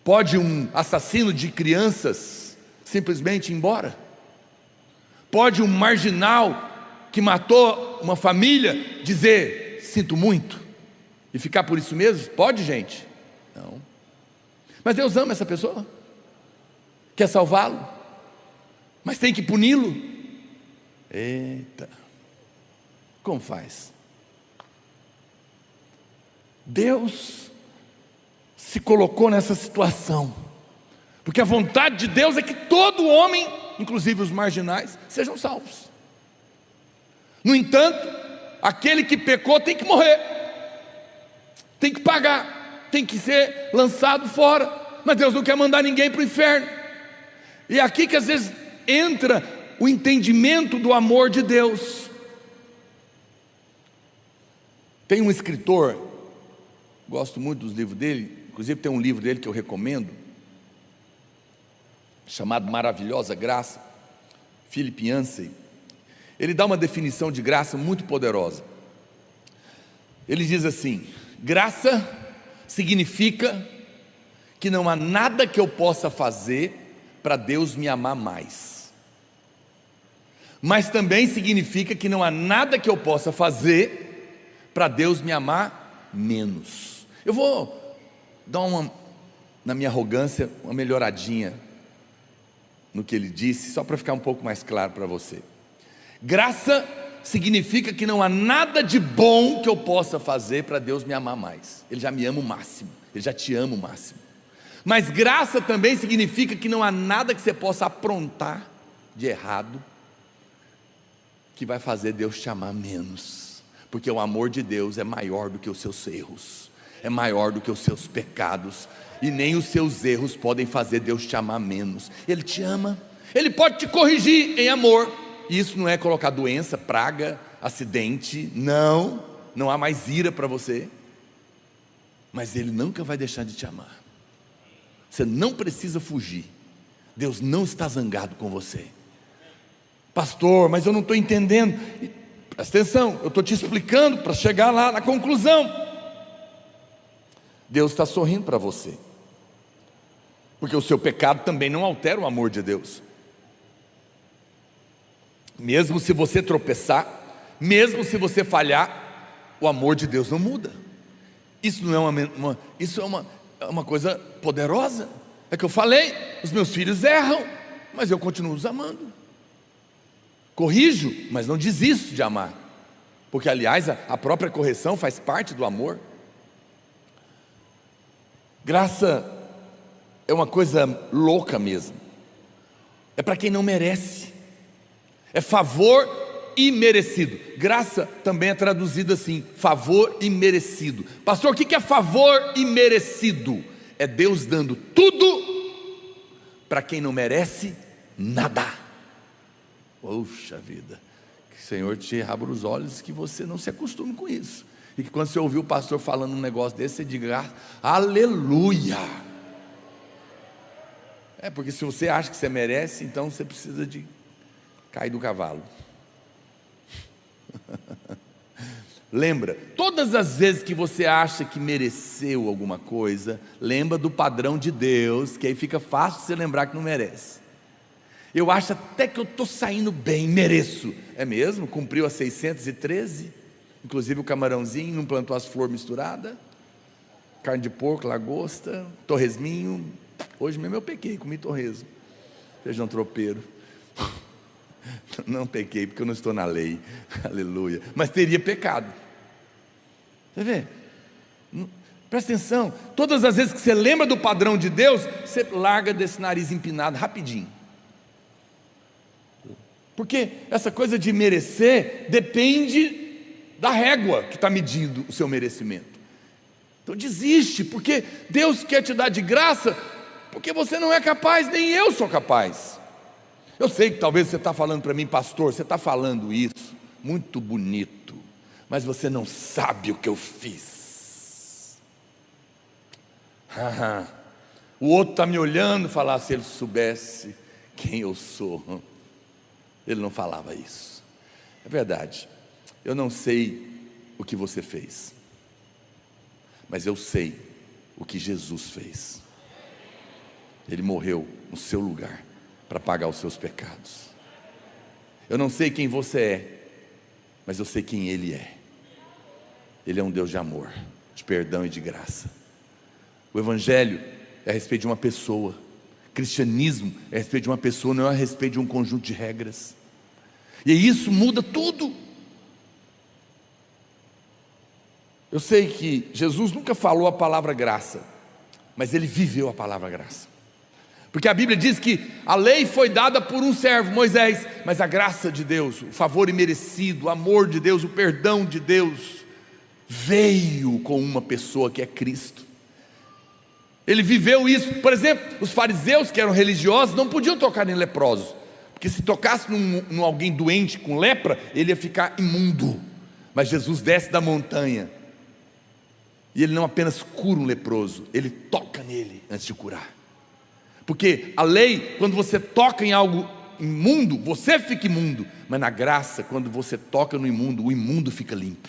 Pode um assassino de crianças simplesmente ir embora? Pode um marginal que matou uma família dizer: sinto muito, e ficar por isso mesmo? Pode, gente? Não. Mas Deus ama essa pessoa, quer salvá-lo, mas tem que puni-lo. Eita, como faz? Deus se colocou nessa situação, porque a vontade de Deus é que todo homem, inclusive os marginais, sejam salvos. No entanto, aquele que pecou tem que morrer, tem que pagar, tem que ser lançado fora. Mas Deus não quer mandar ninguém para o inferno. E é aqui que às vezes entra o entendimento do amor de Deus. Tem um escritor, gosto muito dos livros dele, inclusive tem um livro dele que eu recomendo, chamado Maravilhosa Graça, Philip Yancey. Ele dá uma definição de graça muito poderosa. Ele diz assim: graça significa que não há nada que eu possa fazer para Deus me amar mais, mas também significa que não há nada que eu possa fazer para Deus me amar menos. Eu vou dar na minha arrogância, uma melhoradinha no que ele disse, só para ficar um pouco mais claro para você. Graça significa que não há nada de bom que eu possa fazer para Deus me amar mais. Ele já me ama o máximo, Ele já te ama o máximo. Mas graça também significa que não há nada que você possa aprontar de errado que vai fazer Deus te amar menos, porque o amor de Deus é maior do que os seus erros, é maior do que os seus pecados, e nem os seus erros podem fazer Deus te amar menos. Ele te ama, Ele pode te corrigir em amor, e isso não é colocar doença, praga, acidente, não há mais ira para você, mas Ele nunca vai deixar de te amar. Você não precisa fugir, Deus não está zangado com você. Pastor, mas eu não estou entendendo. Presta atenção, eu estou te explicando para chegar lá na conclusão. Deus está sorrindo para você, porque o seu pecado também não altera o amor de Deus. Mesmo se você tropeçar, mesmo se você falhar, o amor de Deus não muda. Isso não é isso é uma coisa poderosa. É que eu falei, os meus filhos erram, mas eu continuo os amando. Corrijo, mas não desisto de amar, porque aliás a própria correção faz parte do amor. Graça é uma coisa louca mesmo. É para quem não merece. É favor imerecido. Graça também é traduzida assim, favor imerecido. Pastor, o que é favor imerecido? É Deus dando tudo para quem não merece nada. Poxa vida, que o Senhor te abra os olhos, que você não se acostume com isso, e que quando você ouvir o pastor falando um negócio desse, você diga aleluia. Porque se você acha que você merece, então você precisa de cair do cavalo. Lembra, todas as vezes que você acha que mereceu alguma coisa, lembra do padrão de Deus, que aí fica fácil você lembrar que não merece. Eu acho até que eu estou saindo bem, mereço. É mesmo? Cumpriu as 613, inclusive o camarãozinho, não plantou as flores misturadas, carne de porco, lagosta, torresminho. Hoje mesmo eu pequei, comi torresmo, feijão tropeiro. Não pequei porque eu não estou na lei, aleluia, mas teria pecado. Você vê? Presta atenção, todas as vezes que você lembra do padrão de Deus, você larga desse nariz empinado rapidinho. Porque essa coisa de merecer depende da régua que está medindo o seu merecimento. Então desiste, porque Deus quer te dar de graça, porque você não é capaz, nem eu sou capaz. Eu sei que talvez você está falando para mim, pastor, você está falando isso, muito bonito, mas você não sabe o que eu fiz. O outro está me olhando e fala, se ele soubesse quem eu sou. Ele não falava isso. É verdade, eu não sei o que você fez, mas eu sei o que Jesus fez. Ele morreu no seu lugar para pagar os seus pecados. Eu não sei quem você é, mas eu sei quem Ele é. Ele é um Deus de amor, de perdão e de graça. O Evangelho é a respeito de uma pessoa. Cristianismo é a respeito de uma pessoa, não é a respeito de um conjunto de regras. E isso muda tudo. Eu sei que Jesus nunca falou a palavra graça, mas Ele viveu a palavra graça. Porque a Bíblia diz que a lei foi dada por um servo, Moisés, mas a graça de Deus, o favor imerecido, o amor de Deus, o perdão de Deus, veio com uma pessoa que é Cristo. Ele viveu isso. Por exemplo, os fariseus que eram religiosos não podiam tocar em leprosos, porque se tocasse num alguém doente com lepra, ele ia ficar imundo. Mas Jesus desce da montanha, e Ele não apenas cura um leproso, Ele toca nele antes de curar. Porque a lei, quando você toca em algo imundo, você fica imundo. Mas na graça, quando você toca no imundo, o imundo fica limpo.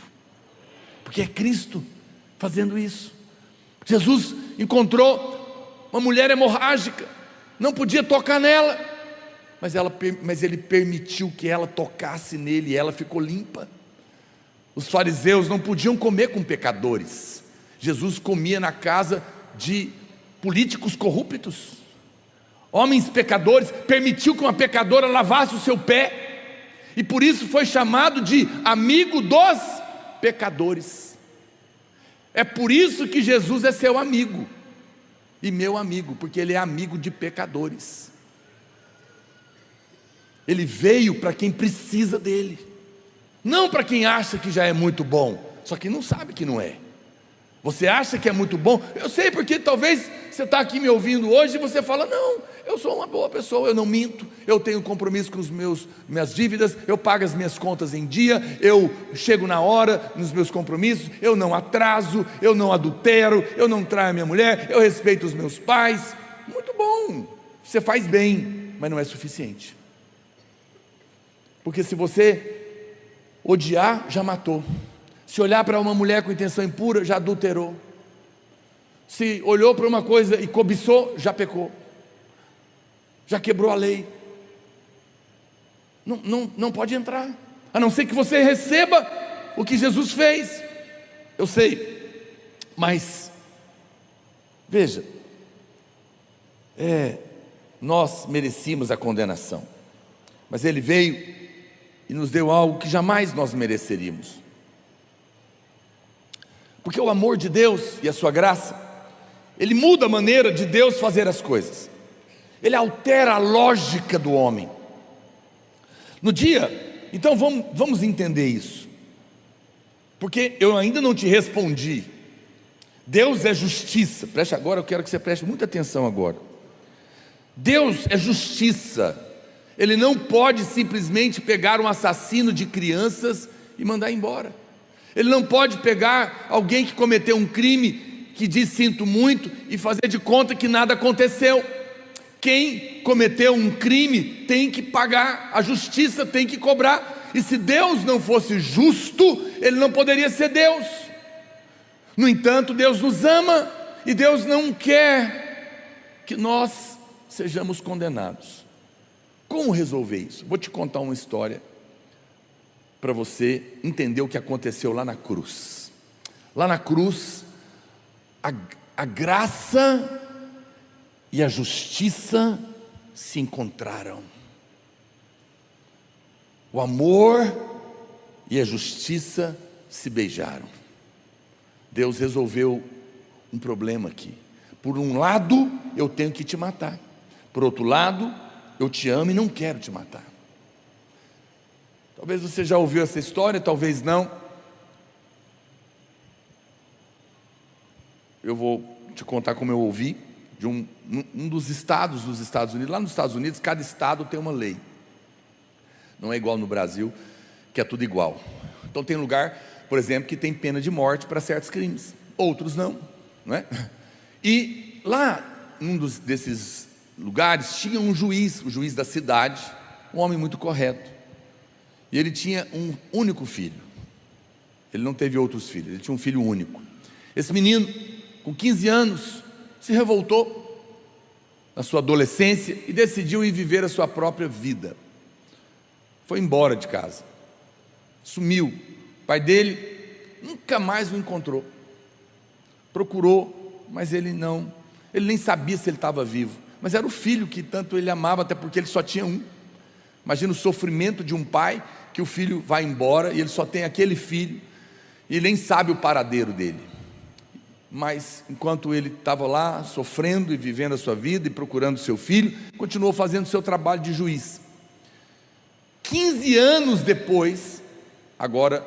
Porque é Cristo fazendo isso. Jesus encontrou uma mulher hemorrágica, não podia tocar nela, mas Ele permitiu que ela tocasse nele, e ela ficou limpa. Os fariseus não podiam comer com pecadores. Jesus comia na casa de políticos corruptos, homens pecadores. Permitiu que uma pecadora lavasse o seu pé, e por isso foi chamado de amigo dos pecadores. É por isso que Jesus é seu amigo e meu amigo, porque Ele é amigo de pecadores. Ele veio para quem precisa dele, não para quem acha que já é muito bom, só que não sabe que não é. Você acha que é muito bom? Eu sei, porque talvez você está aqui me ouvindo hoje e você fala, não, eu sou uma boa pessoa, eu não minto, eu tenho compromisso com minhas dívidas, eu pago as minhas contas em dia, eu chego na hora nos meus compromissos, eu não atraso, eu não adultero, eu não traio a minha mulher, eu respeito os meus pais. Muito bom, você faz bem, mas não é suficiente. Porque se você odiar, já matou. Se olhar para uma mulher com intenção impura, já adulterou. Se olhou para uma coisa e cobiçou, já pecou, já quebrou a lei. Não pode entrar, a não ser que você receba o que Jesus fez. Eu sei, mas veja, nós merecíamos a condenação, mas Ele veio e nos deu algo que jamais nós mereceríamos, porque o amor de Deus e a sua graça, Ele muda a maneira de Deus fazer as coisas, Ele altera a lógica do homem. No dia, então vamos entender isso, porque eu ainda não te respondi. Deus é justiça. Preste agora, eu quero que você preste muita atenção agora. Deus é justiça. Ele não pode simplesmente pegar um assassino de crianças e mandar embora. Ele não pode pegar alguém que cometeu um crime, que diz sinto muito, e fazer de conta que nada aconteceu. Quem cometeu um crime tem que pagar, a justiça tem que cobrar. E se Deus não fosse justo, Ele não poderia ser Deus. No entanto, Deus nos ama e Deus não quer que nós sejamos condenados. Como resolver isso? Vou te contar uma história para você entender o que aconteceu lá na cruz. Lá na cruz, a graça e a justiça se encontraram. O amor e a justiça se beijaram. Deus resolveu um problema aqui. Por um lado, eu tenho que te matar. Por outro lado, eu te amo e não quero te matar. Talvez você já ouviu essa história, talvez não. Eu vou te contar como eu ouvi de um dos estados dos Estados Unidos. Lá nos Estados Unidos, cada estado tem uma lei. Não é igual no Brasil, que é tudo igual. Então tem lugar, por exemplo, que tem pena de morte para certos crimes, outros não, não é? E lá, num desses lugares, tinha um juiz, o juiz da cidade, um homem muito correto, e ele tinha um único filho. Ele não teve outros filhos, ele tinha um filho único. Esse menino, com 15 anos, se revoltou na sua adolescência e decidiu ir viver a sua própria vida. Foi embora de casa, sumiu. O pai dele nunca mais o encontrou. Procurou, mas ele nem sabia se ele estava vivo. Mas era o filho que tanto ele amava, até porque ele só tinha um. Imagina o sofrimento de um pai, que o filho vai embora e ele só tem aquele filho, e ele nem sabe o paradeiro dele. Mas enquanto ele estava lá, sofrendo e vivendo a sua vida e procurando seu filho, continuou fazendo seu trabalho de juiz. 15 anos depois, agora,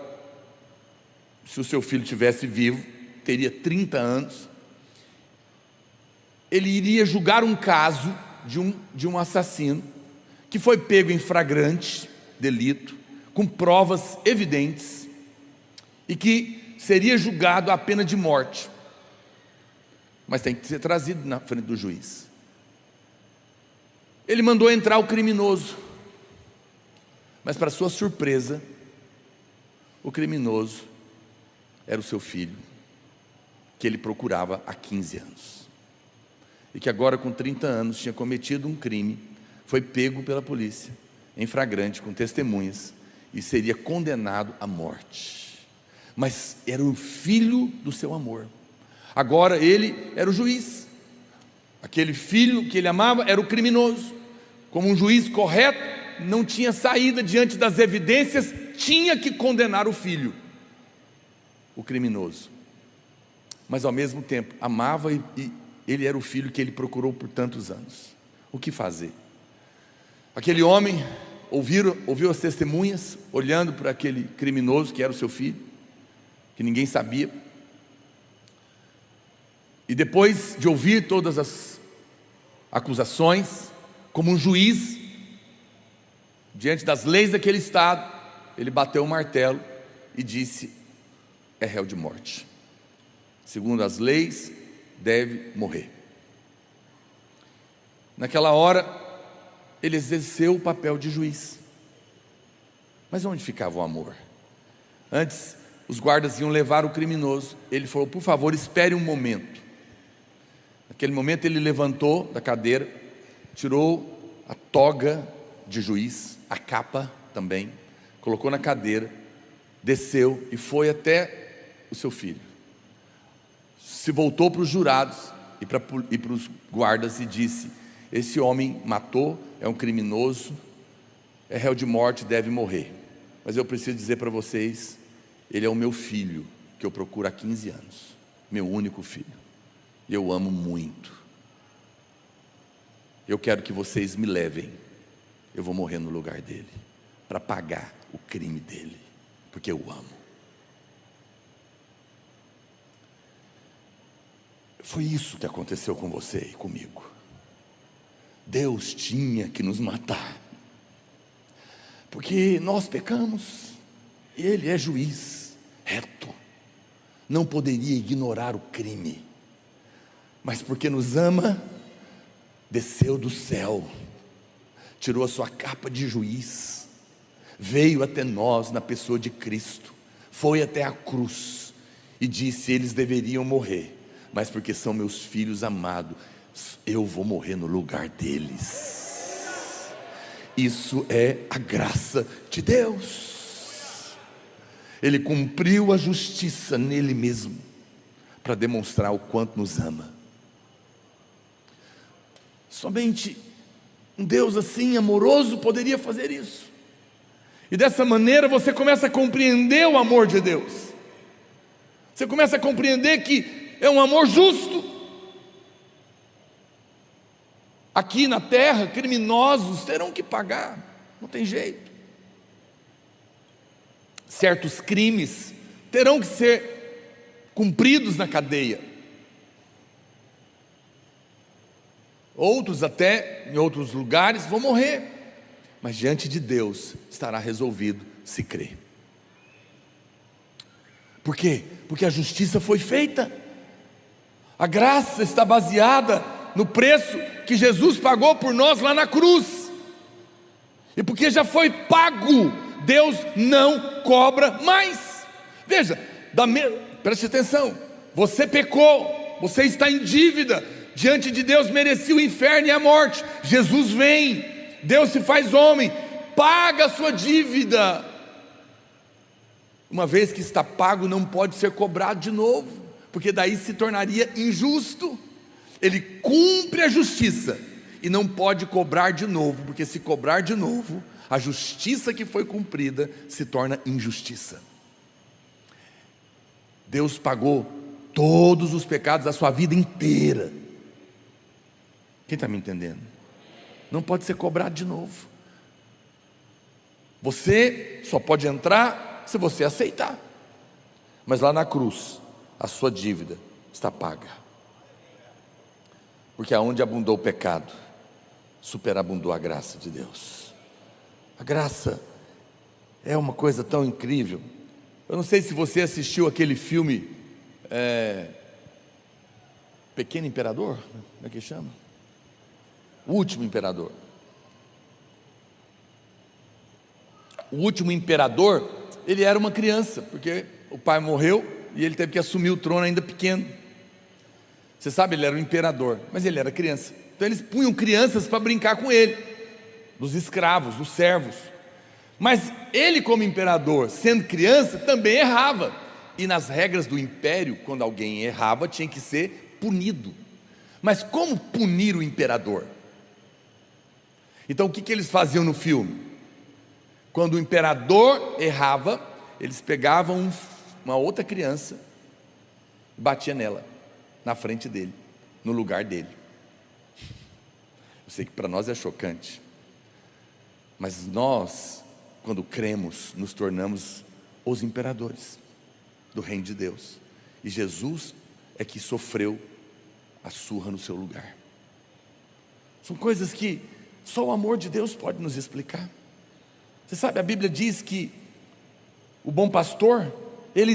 se o seu filho tivesse vivo, teria 30 anos, ele iria julgar um caso de um assassino, que foi pego em flagrante delito, com provas evidentes, e que seria julgado a pena de morte, mas tem que ser trazido na frente do juiz. Ele mandou entrar o criminoso, mas para sua surpresa, o criminoso era o seu filho, que ele procurava há 15 anos, e que agora com 30 anos tinha cometido um crime, foi pego pela polícia, em flagrante, com testemunhas, e seria condenado à morte. Mas era o filho do seu amor. Agora ele era o juiz, aquele filho que ele amava era o criminoso. Como um juiz correto, não tinha saída diante das evidências, tinha que condenar o filho, o criminoso, mas ao mesmo tempo amava, e ele era o filho que ele procurou por tantos anos. O que fazer? Aquele homem ouviu as testemunhas, olhando para aquele criminoso que era o seu filho, que ninguém sabia, e depois de ouvir todas as acusações, como um juiz, diante das leis daquele estado, ele bateu o martelo e disse: é réu de morte, segundo as leis deve morrer. Naquela hora ele exerceu o papel de juiz. Mas onde ficava o amor? Antes os guardas iam levar o criminoso, ele falou: por favor, espere um momento, Naquele momento ele levantou da cadeira, tirou a toga de juiz, a capa também, colocou na cadeira, desceu e foi até o seu filho. Se voltou para os jurados e para os guardas e disse: esse homem matou, é um criminoso, é réu de morte, deve morrer. Mas eu preciso dizer para vocês, ele é o meu filho, que eu procuro há 15 anos, meu único filho, e eu amo muito. Eu quero que vocês me levem, eu vou morrer no lugar dele, para pagar o crime dele, porque eu amo. Foi isso que aconteceu com você e comigo. Deus tinha que nos matar, porque nós pecamos, e Ele é juiz reto, não poderia ignorar o crime, mas porque nos ama, desceu do céu, tirou a sua capa de juiz, veio até nós na pessoa de Cristo, foi até a cruz e disse: eles deveriam morrer, mas porque são meus filhos amados, eu vou morrer no lugar deles. Isso é a graça de Deus. Ele cumpriu a justiça nele mesmo, para demonstrar o quanto nos ama. Somente um Deus assim amoroso poderia fazer isso. E dessa maneira você começa a compreender o amor de Deus. Você começa a compreender que é um amor justo. Aqui na terra, criminosos terão que pagar, não tem jeito. Certos crimes terão que ser cumpridos na cadeia. Outros até, em outros lugares, vão morrer. Mas diante de Deus estará resolvido se crer. Por quê? Porque a justiça foi feita. A graça está baseada no preço que Jesus pagou por nós lá na cruz. E porque já foi pago, Deus não cobra mais. Veja, preste atenção, você pecou, você está em dívida, diante de Deus merecia o inferno e a morte. Jesus vem, Deus se faz homem, paga a sua dívida. Uma vez que está pago, não pode ser cobrado de novo, porque daí se tornaria injusto. Ele cumpre a justiça e não pode cobrar de novo, porque se cobrar de novo, a justiça que foi cumprida se torna injustiça. Deus pagou todos os pecados da sua vida inteira. Quem está me entendendo? Não pode ser cobrado de novo. Você só pode entrar se você aceitar. Mas lá na cruz, a sua dívida está paga. Porque aonde abundou o pecado, superabundou a graça de Deus. A graça é uma coisa tão incrível. Eu não sei se você assistiu aquele filme Pequeno Imperador, como é que chama? O Último Imperador. O último imperador, ele era uma criança, porque o pai morreu e ele teve que assumir o trono ainda pequeno. Você sabe, ele era um imperador, mas ele era criança. Então eles punham crianças para brincar com ele, dos escravos, dos servos. Mas ele, como imperador, sendo criança, também errava. E nas regras do império, quando alguém errava, tinha que ser punido. Mas como punir o imperador? Então o que eles faziam no filme? Quando o imperador errava, eles pegavam uma outra criança e batiam nela, na frente dele, no lugar dele. Eu sei que para nós é chocante, mas nós, quando cremos, nos tornamos os imperadores do reino de Deus. E Jesus é que sofreu a surra no seu lugar. São coisas que só o amor de Deus pode nos explicar. Você sabe, a Bíblia diz que o bom pastor, ele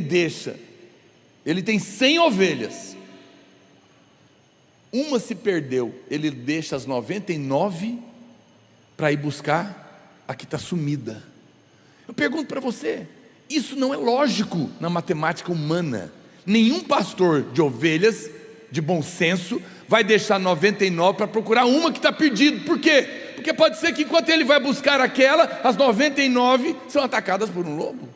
tem 100 ovelhas, uma se perdeu, ele deixa as 99 para ir buscar a que está sumida. Eu pergunto para você, isso não é lógico na matemática humana. Nenhum pastor de ovelhas de bom senso, vai deixar 99 para procurar uma que está perdida. Por quê? Porque pode ser que enquanto ele vai buscar aquela, as 99 são atacadas por um lobo.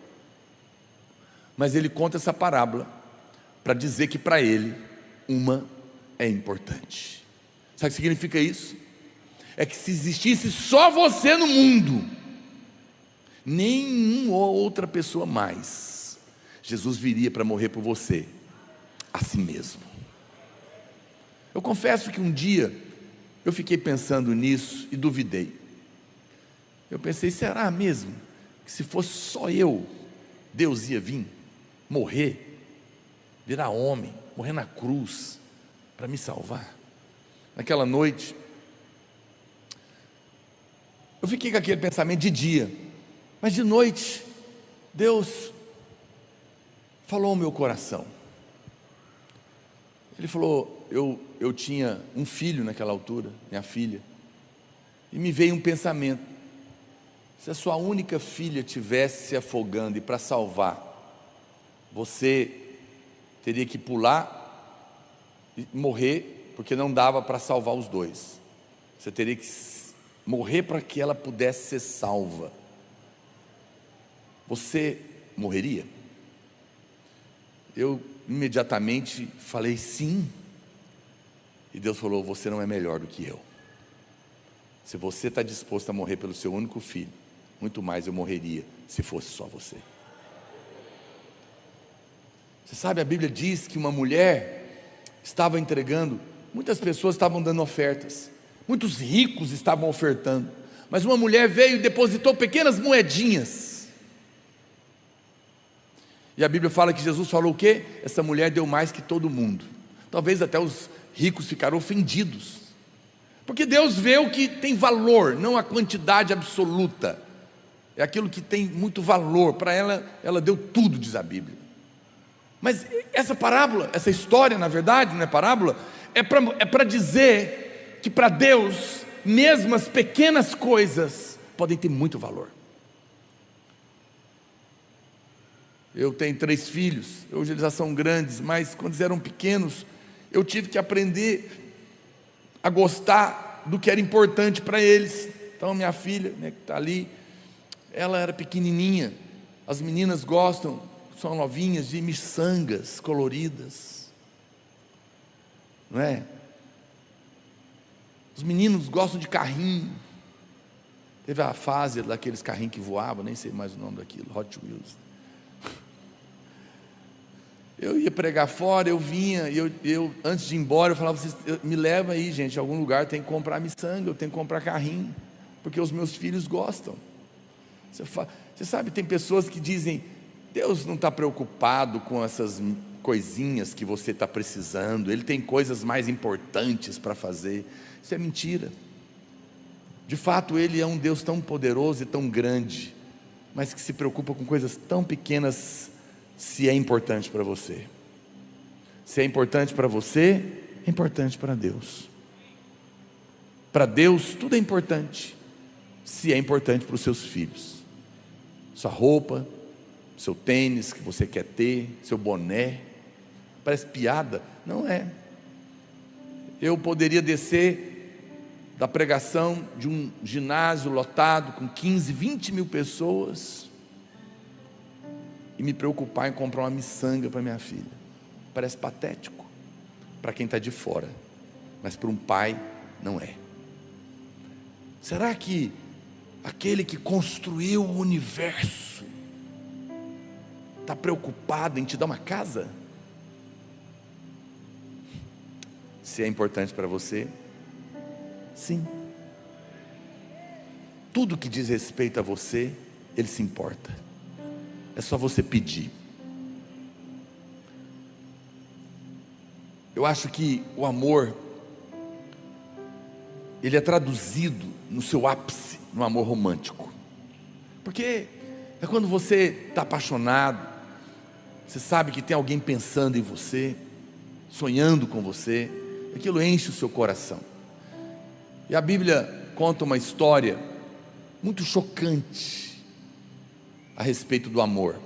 Mas ele conta essa parábola para dizer que para ele uma é importante. Sabe o que significa isso? É que se existisse só você no mundo, nenhuma outra pessoa mais, Jesus viria para morrer por você, assim mesmo. Eu confesso que um dia eu fiquei pensando nisso e duvidei. Eu pensei, será mesmo que se fosse só eu, Deus ia vir, morrer, virar homem, morrer na cruz, para me salvar? Naquela noite, eu fiquei com aquele pensamento de dia, mas de noite, Deus falou ao meu coração. Ele falou, eu tinha um filho naquela altura, minha filha, e me veio um pensamento: se a sua única filha estivesse se afogando e para salvar, você teria que pular e morrer, porque não dava para salvar os dois. Você teria que morrer para que ela pudesse ser salva. Você morreria? Eu imediatamente falei sim. E Deus falou, você não é melhor do que eu. Se você está disposto a morrer pelo seu único filho, muito mais eu morreria se fosse só você. Você sabe, a Bíblia diz que uma mulher estava entregando, muitas pessoas estavam dando ofertas, muitos ricos estavam ofertando, mas uma mulher veio e depositou pequenas moedinhas. E a Bíblia fala que Jesus falou o quê? Essa mulher deu mais que todo mundo. Talvez até os ricos ficaram ofendidos, porque Deus vê o que tem valor, não a quantidade absoluta, é aquilo que tem muito valor. Para ela deu tudo, diz a Bíblia. Mas essa parábola, essa história, na verdade, não é parábola, é para dizer que para Deus, mesmo as pequenas coisas podem ter muito valor. Eu tenho 3 filhos, hoje eles já são grandes, mas quando eles eram pequenos, eu tive que aprender a gostar do que era importante para eles. Então minha filha, né, que está ali, ela era pequenininha, as meninas gostam, são novinhas, de miçangas coloridas, não é? Os meninos gostam de carrinho. Teve a fase daqueles carrinhos que voavam, nem sei mais o nome daquilo, Hot Wheels. Eu ia pregar fora, eu vinha, eu antes de ir embora, eu falava, me leva aí, gente, em algum lugar, eu tenho que comprar miçanga, eu tenho que comprar carrinho, porque os meus filhos gostam. Você sabe, tem pessoas que dizem, Deus não está preocupado com essas coisinhas que você está precisando, Ele tem coisas mais importantes para fazer. Isso é mentira. De fato, Ele é um Deus tão poderoso e tão grande, mas que se preocupa com coisas tão pequenas. Se é importante para você, se é importante para você, é importante para Deus. Para Deus tudo é importante, se é importante para os seus filhos. Sua roupa, seu tênis que você quer ter, seu boné, parece piada, não é. Eu poderia descer da pregação de um ginásio lotado com 15, 20 mil pessoas e me preocupar em comprar uma miçanga para minha filha. Parece patético para quem está de fora, mas para um pai não é. Será que aquele que construiu o universo está preocupado em te dar uma casa? Se é importante para você, sim. Tudo que diz respeito a você, Ele se importa. É só você pedir. Eu acho que o amor, ele é traduzido no seu ápice, no amor romântico. Porque é quando você está apaixonado, você sabe que tem alguém pensando em você, sonhando com você, aquilo enche o seu coração. E a Bíblia conta uma história muito chocante a respeito do amor,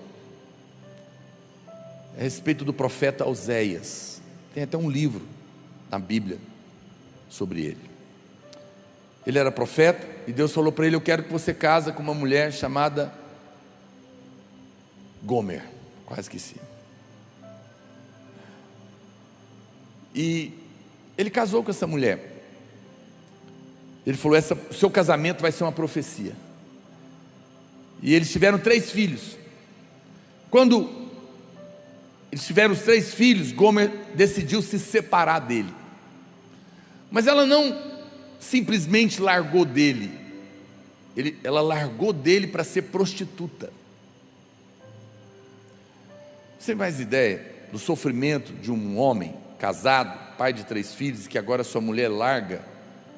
a respeito do profeta Oséias. Tem até um livro na Bíblia sobre ele. Ele era profeta e Deus falou para ele: eu quero que você case com uma mulher chamada Gomer. Quase esqueci. E ele casou com essa mulher. Ele falou: o seu casamento vai ser uma profecia. E eles tiveram 3 filhos. Quando eles tiveram os 3 filhos, Gomer decidiu se separar dele. Mas ela não simplesmente largou dele. Ela largou dele para ser prostituta. Você tem mais ideia do sofrimento de um homem casado, pai de 3 filhos, que agora sua mulher larga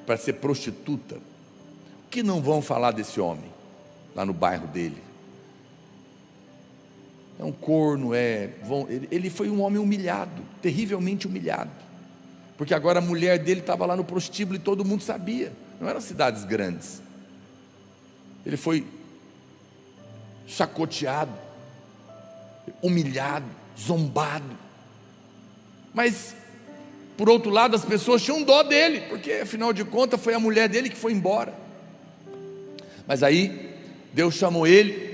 para ser prostituta? O que não vão falar desse homem lá no bairro dele? É um corno, ele foi um homem humilhado, terrivelmente humilhado, porque agora a mulher dele estava lá no prostíbulo e todo mundo sabia. Não eram cidades grandes. Ele foi chacoteado, humilhado, zombado. Mas por outro lado, as pessoas tinham dó dele, porque afinal de contas foi a mulher dele que foi embora. Mas aí Deus chamou ele,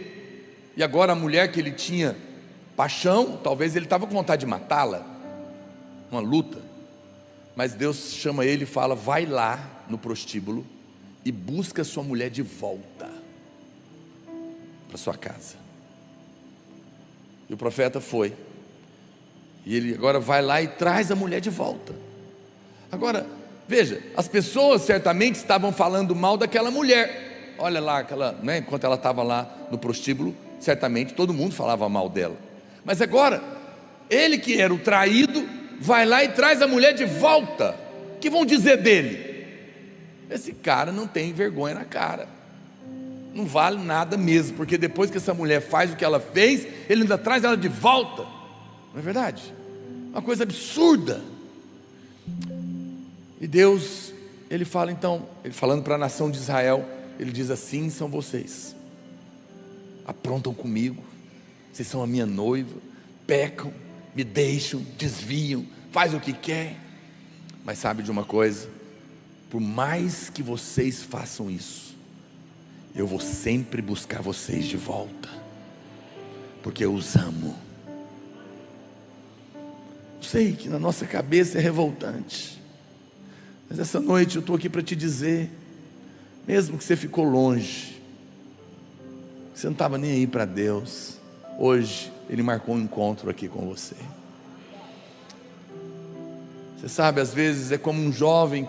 e agora a mulher que ele tinha paixão, talvez ele estava com vontade de matá-la, uma luta. Mas Deus chama ele e fala: vai lá no prostíbulo e busca sua mulher de volta para sua casa. E o profeta foi, e ele agora vai lá e traz a mulher de volta. Agora, veja, as pessoas certamente estavam falando mal daquela mulher. Olha lá, enquanto ela estava lá no prostíbulo, certamente todo mundo falava mal dela. Mas agora, ele que era o traído, vai lá e traz a mulher de volta. O que vão dizer dele? Esse cara não tem vergonha na cara, não vale nada mesmo, porque depois que essa mulher faz o que ela fez, ele ainda traz ela de volta. Não é verdade? Uma coisa absurda. E Deus, ele fala então, ele falando para a nação de Israel, ele diz: assim são vocês, aprontam comigo, vocês são a minha noiva, pecam, me deixam, desviam, faz o que quer. Mas sabe de uma coisa? Por mais que vocês façam isso, eu vou sempre buscar vocês de volta, porque eu os amo. Sei que na nossa cabeça é revoltante, mas essa noite eu estou aqui para te dizer, mesmo que você ficou longe, você não estava nem aí para Deus, hoje Ele marcou um encontro aqui com você. Você sabe, às vezes é como um jovem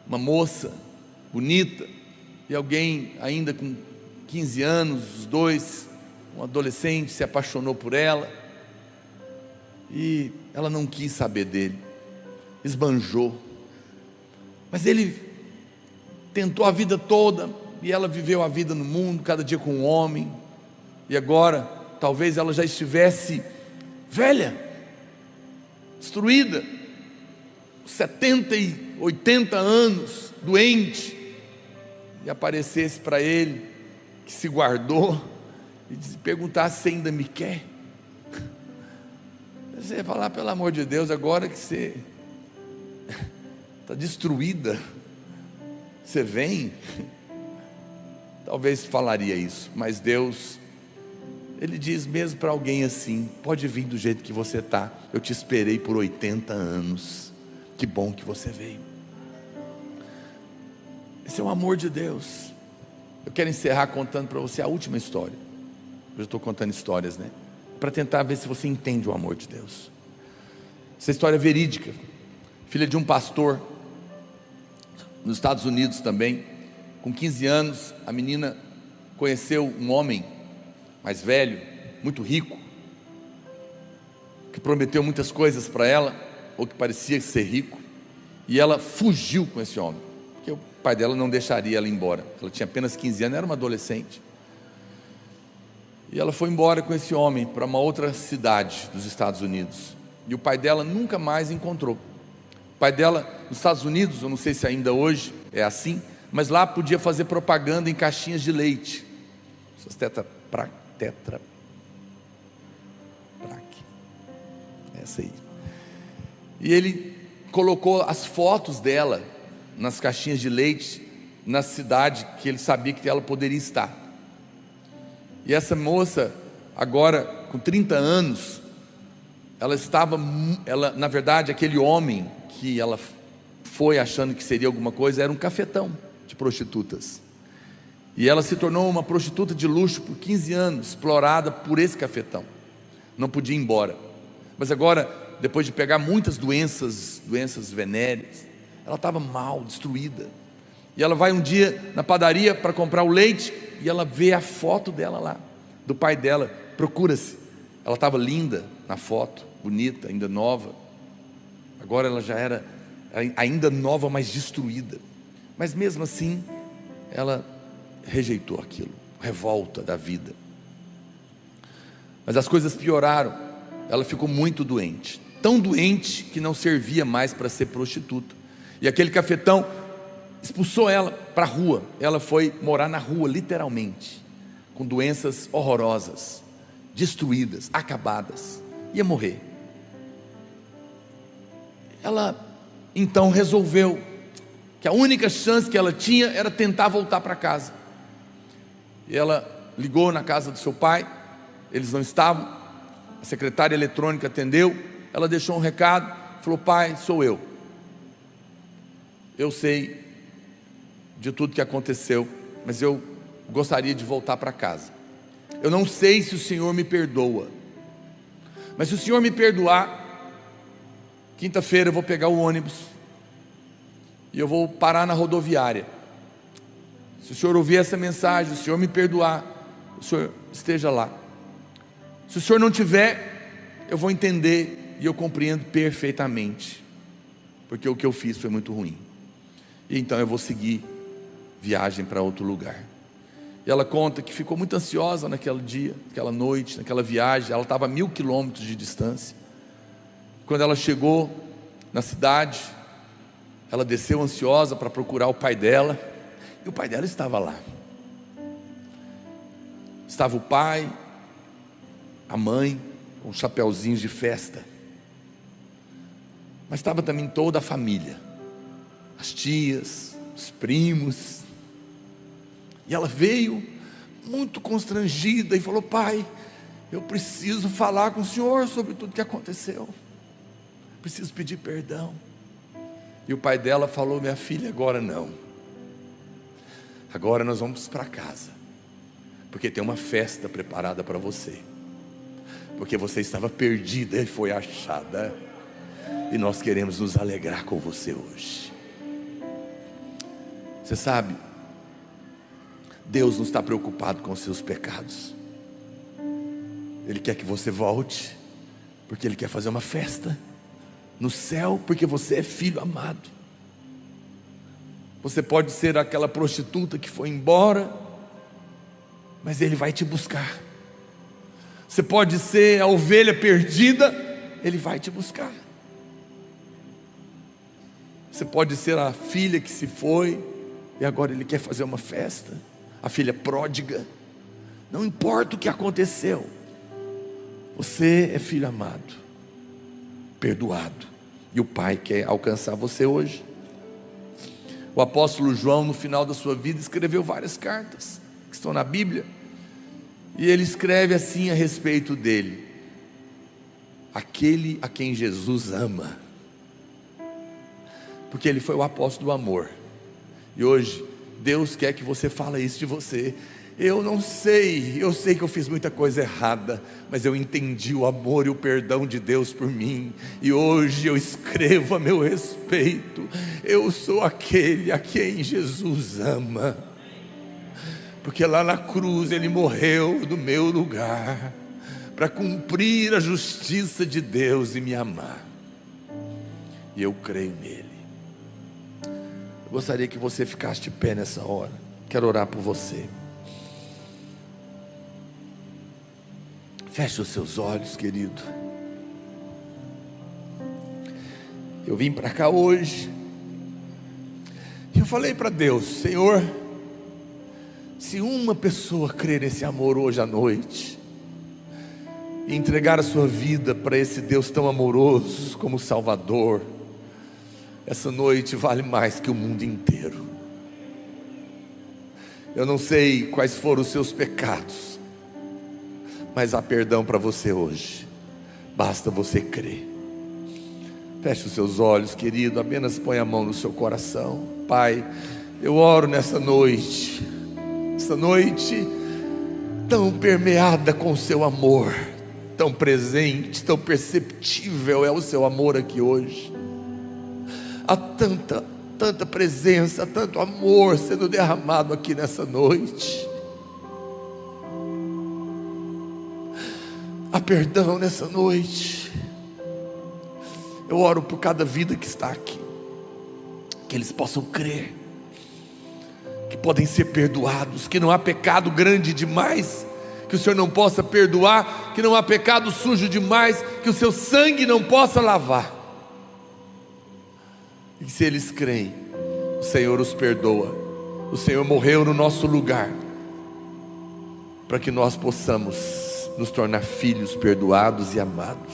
uma moça bonita, e alguém ainda com 15 anos, os dois, um adolescente se apaixonou por ela, e ela não quis saber dele, esbanjou, mas ele tentou a vida toda, e ela viveu a vida no mundo, cada dia com um homem, e agora, talvez ela já estivesse velha, destruída, 70 e 80 anos, doente, e aparecesse para ele, que se guardou, e perguntasse se ainda me quer. Você ia falar: pelo amor de Deus, agora que você está destruída, você vem? Talvez falaria isso, mas Deus, Ele diz mesmo para alguém assim: pode vir do jeito que você está, eu te esperei por 80 anos, que bom que você veio. Esse é o amor de Deus. Eu quero encerrar contando para você a última história. Eu estou contando histórias, né? Para tentar ver se você entende o amor de Deus. Essa história é verídica, filha de um pastor, nos Estados Unidos também. Com 15 anos, a menina conheceu um homem mais velho, muito rico, que prometeu muitas coisas para ela, ou que parecia ser rico, e ela fugiu com esse homem, porque o pai dela não deixaria ela ir embora. Ela tinha apenas 15 anos, era uma adolescente, e ela foi embora com esse homem para uma outra cidade dos Estados Unidos, e o pai dela nunca mais encontrou. O pai dela, nos Estados Unidos, eu não sei se ainda hoje é assim, mas lá podia fazer propaganda em caixinhas de leite, essas Tetra Pak, essa aí. E ele colocou as fotos dela nas caixinhas de leite, na cidade que ele sabia que ela poderia estar. E essa moça, agora com 30 anos, na verdade, aquele homem que ela foi achando que seria alguma coisa, era um cafetão de prostitutas. E ela se tornou uma prostituta de luxo por 15 anos, explorada por esse cafetão. Não podia ir embora. Mas agora, depois de pegar muitas doenças venéreas, ela estava mal, destruída. E ela vai um dia na padaria para comprar o leite, e ela vê a foto dela lá, do pai dela. Procura-se. Ela estava linda na foto, bonita, ainda nova. Agora ela já era ainda nova, mas destruída. Mas mesmo assim, ela rejeitou aquilo, revolta da vida. Mas as coisas pioraram. Ela ficou muito doente, tão doente que não servia mais para ser prostituta. E aquele cafetão expulsou ela para a rua. Ela foi morar na rua, literalmente, com doenças horrorosas, destruídas, acabadas, ia morrer. Ela então resolveu que a única chance que ela tinha era tentar voltar para casa. E ela ligou na casa do seu pai, eles não estavam, a secretária eletrônica atendeu, ela deixou um recado, falou: pai, sou eu sei de tudo que aconteceu, mas eu gostaria de voltar para casa. Eu não sei se o senhor me perdoa, mas se o senhor me perdoar, quinta-feira eu vou pegar o ônibus e eu vou parar na rodoviária. Se o senhor ouvir essa mensagem, se o senhor me perdoar, o senhor esteja lá. Se o senhor não tiver, eu vou entender e eu compreendo perfeitamente, porque o que eu fiz foi muito ruim, e então eu vou seguir viagem para outro lugar. E ela conta que ficou muito ansiosa naquele dia, naquela noite, naquela viagem. Ela estava a 1000 quilômetros de distância. Quando ela chegou na cidade, ela desceu ansiosa para procurar o pai dela, e o pai dela estava lá. Estava o pai, a mãe, com chapeuzinhos de festa, mas estava também toda a família, as tias, os primos. E ela veio muito constrangida e falou: pai, eu preciso falar com o senhor sobre tudo que aconteceu, preciso pedir perdão. E o pai dela falou: minha filha, agora não, agora nós vamos para casa, porque tem uma festa preparada para você, porque você estava perdida e foi achada, e nós queremos nos alegrar com você hoje. Você sabe, Deus não está preocupado com os seus pecados. Ele quer que você volte, porque Ele quer fazer uma festa no céu, porque você é filho amado. Você pode ser aquela prostituta que foi embora, mas Ele vai te buscar. Você pode ser a ovelha perdida, Ele vai te buscar. Você pode ser a filha que se foi, e agora Ele quer fazer uma festa. A filha pródiga. Não importa o que aconteceu, você é filho amado, perdoado, e o Pai quer alcançar você hoje. O apóstolo João, no final da sua vida, escreveu várias cartas que estão na Bíblia, e ele escreve assim a respeito dele: aquele a quem Jesus ama, porque ele foi o apóstolo do amor. E hoje Deus quer que você fale isso de você. Eu não sei, eu sei que eu fiz muita coisa errada, mas eu entendi o amor e o perdão de Deus por mim, e hoje eu escrevo a meu respeito: eu sou aquele a quem Jesus ama, porque lá na cruz Ele morreu no meu lugar, para cumprir a justiça de Deus e me amar, e eu creio nele. Eu gostaria que você ficasse de pé nessa hora. Quero orar por você. Feche os seus olhos, querido. Eu vim para cá hoje, e eu falei para Deus: Senhor, se uma pessoa crer nesse amor hoje à noite, e entregar a sua vida para esse Deus tão amoroso como Salvador, essa noite vale mais que o mundo inteiro. Eu não sei quais foram os seus pecados, mas há perdão para você hoje, basta você crer. Feche os seus olhos, querido, apenas põe a mão no seu coração. Pai, eu oro nessa noite, essa noite tão permeada com o seu amor, tão presente, tão perceptível é o seu amor aqui hoje. Há tanta presença, tanto amor sendo derramado aqui nessa noite. Há perdão nessa noite. Eu oro por cada vida que está aqui, que eles possam crer que podem ser perdoados, que não há pecado grande demais que o Senhor não possa perdoar, que não há pecado sujo demais que o seu sangue não possa lavar. E se eles creem, o Senhor os perdoa. O Senhor morreu no nosso lugar, para que nós possamos nos tornar filhos perdoados e amados.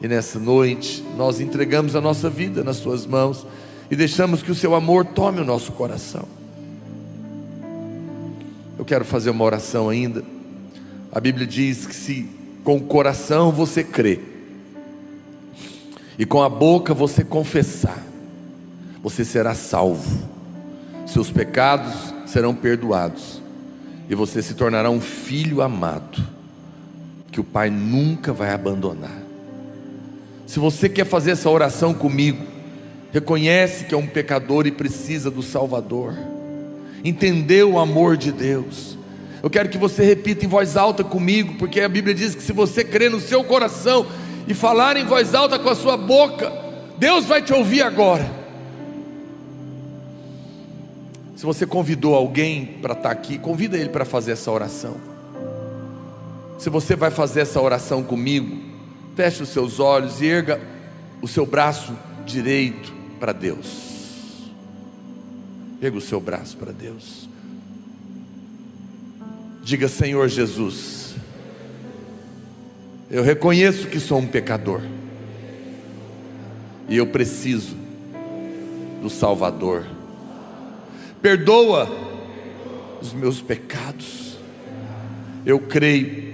E nessa noite, nós entregamos a nossa vida nas suas mãos, e deixamos que o seu amor tome o nosso coração. Eu quero fazer uma oração ainda. A Bíblia diz que se com o coração você crê, e com a boca você confessar, você será salvo, seus pecados serão perdoados, e você se tornará um filho amado, que o Pai nunca vai abandonar. Se você quer fazer essa oração comigo, reconhece que é um pecador e precisa do Salvador, entendeu o amor de Deus, eu quero que você repita em voz alta comigo, porque a Bíblia diz que se você crer no seu coração e falar em voz alta com a sua boca, Deus vai te ouvir agora. Se você convidou alguém para estar aqui, convida ele para fazer essa oração. Se você vai fazer essa oração comigo, feche os seus olhos e erga o seu braço direito para Deus. Erga o seu braço para Deus. Diga: Senhor Jesus, eu reconheço que sou um pecador, e eu preciso do Salvador. Perdoa os meus pecados. Eu creio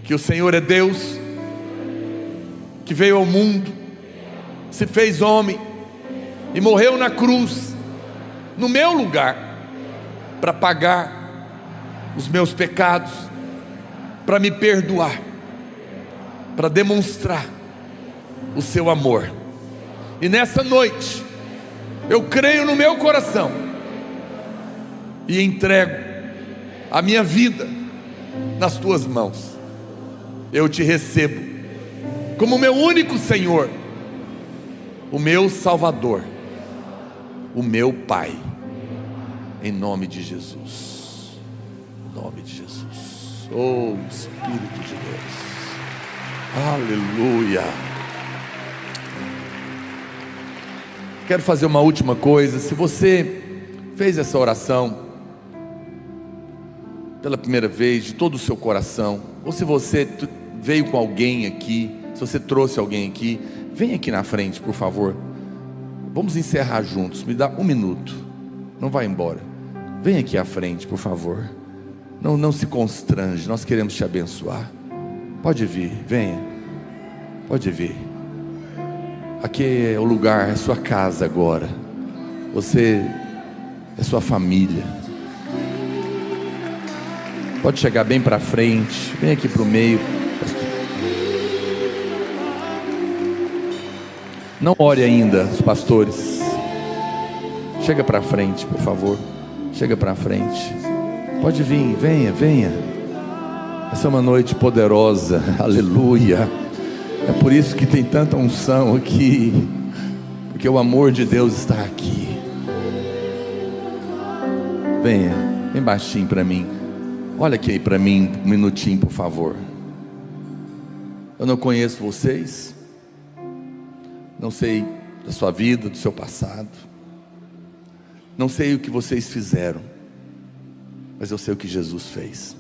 que o Senhor é Deus, que veio ao mundo, se fez homem e morreu na cruz no meu lugar, para pagar os meus pecados, para me perdoar, para demonstrar o seu amor. E nessa noite eu creio no meu coração e entrego a minha vida nas tuas mãos. Eu te recebo como meu único Senhor, o meu Salvador, o meu Pai, em nome de Jesus. Em nome de Jesus. Oh Espírito de Deus, aleluia. Quero fazer uma última coisa. Se você fez essa oração pela primeira vez, de todo o seu coração, ou se você veio com alguém aqui, se você trouxe alguém aqui, vem aqui na frente, por favor. Vamos encerrar juntos. Me dá um minuto, não vai embora. Vem aqui à frente, por favor. Não se constrange, nós queremos te abençoar. Pode vir, venha. Pode vir. Aqui é o lugar, é sua casa agora. Você é sua família. Pode chegar bem para frente. Vem aqui para o meio. Não ore ainda, os pastores. Chega para frente, por favor. Chega para frente. Pode vir, venha. Essa é uma noite poderosa, aleluia. É por isso que tem tanta unção aqui, porque o amor de Deus está aqui. Venha, bem baixinho para mim. Olha aqui para mim um minutinho, por favor. Eu não conheço vocês, não sei da sua vida, do seu passado, não sei o que vocês fizeram, mas eu sei o que Jesus fez.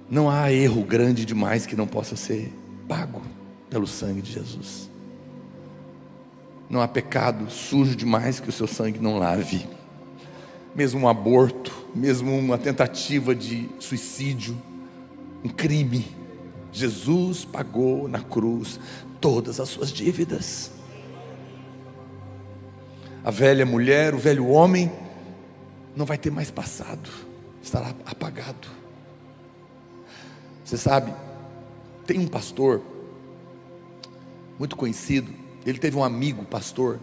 Não há erro grande demais que não possa ser pago pelo sangue de Jesus. Não há pecado sujo demais que o seu sangue não lave. Mesmo um aborto, mesmo uma tentativa de suicídio, um crime, Jesus pagou na cruz todas as suas dívidas. A velha mulher, o velho homem não vai ter mais passado, estará apagado. Você sabe, tem um pastor muito conhecido, ele teve um amigo pastor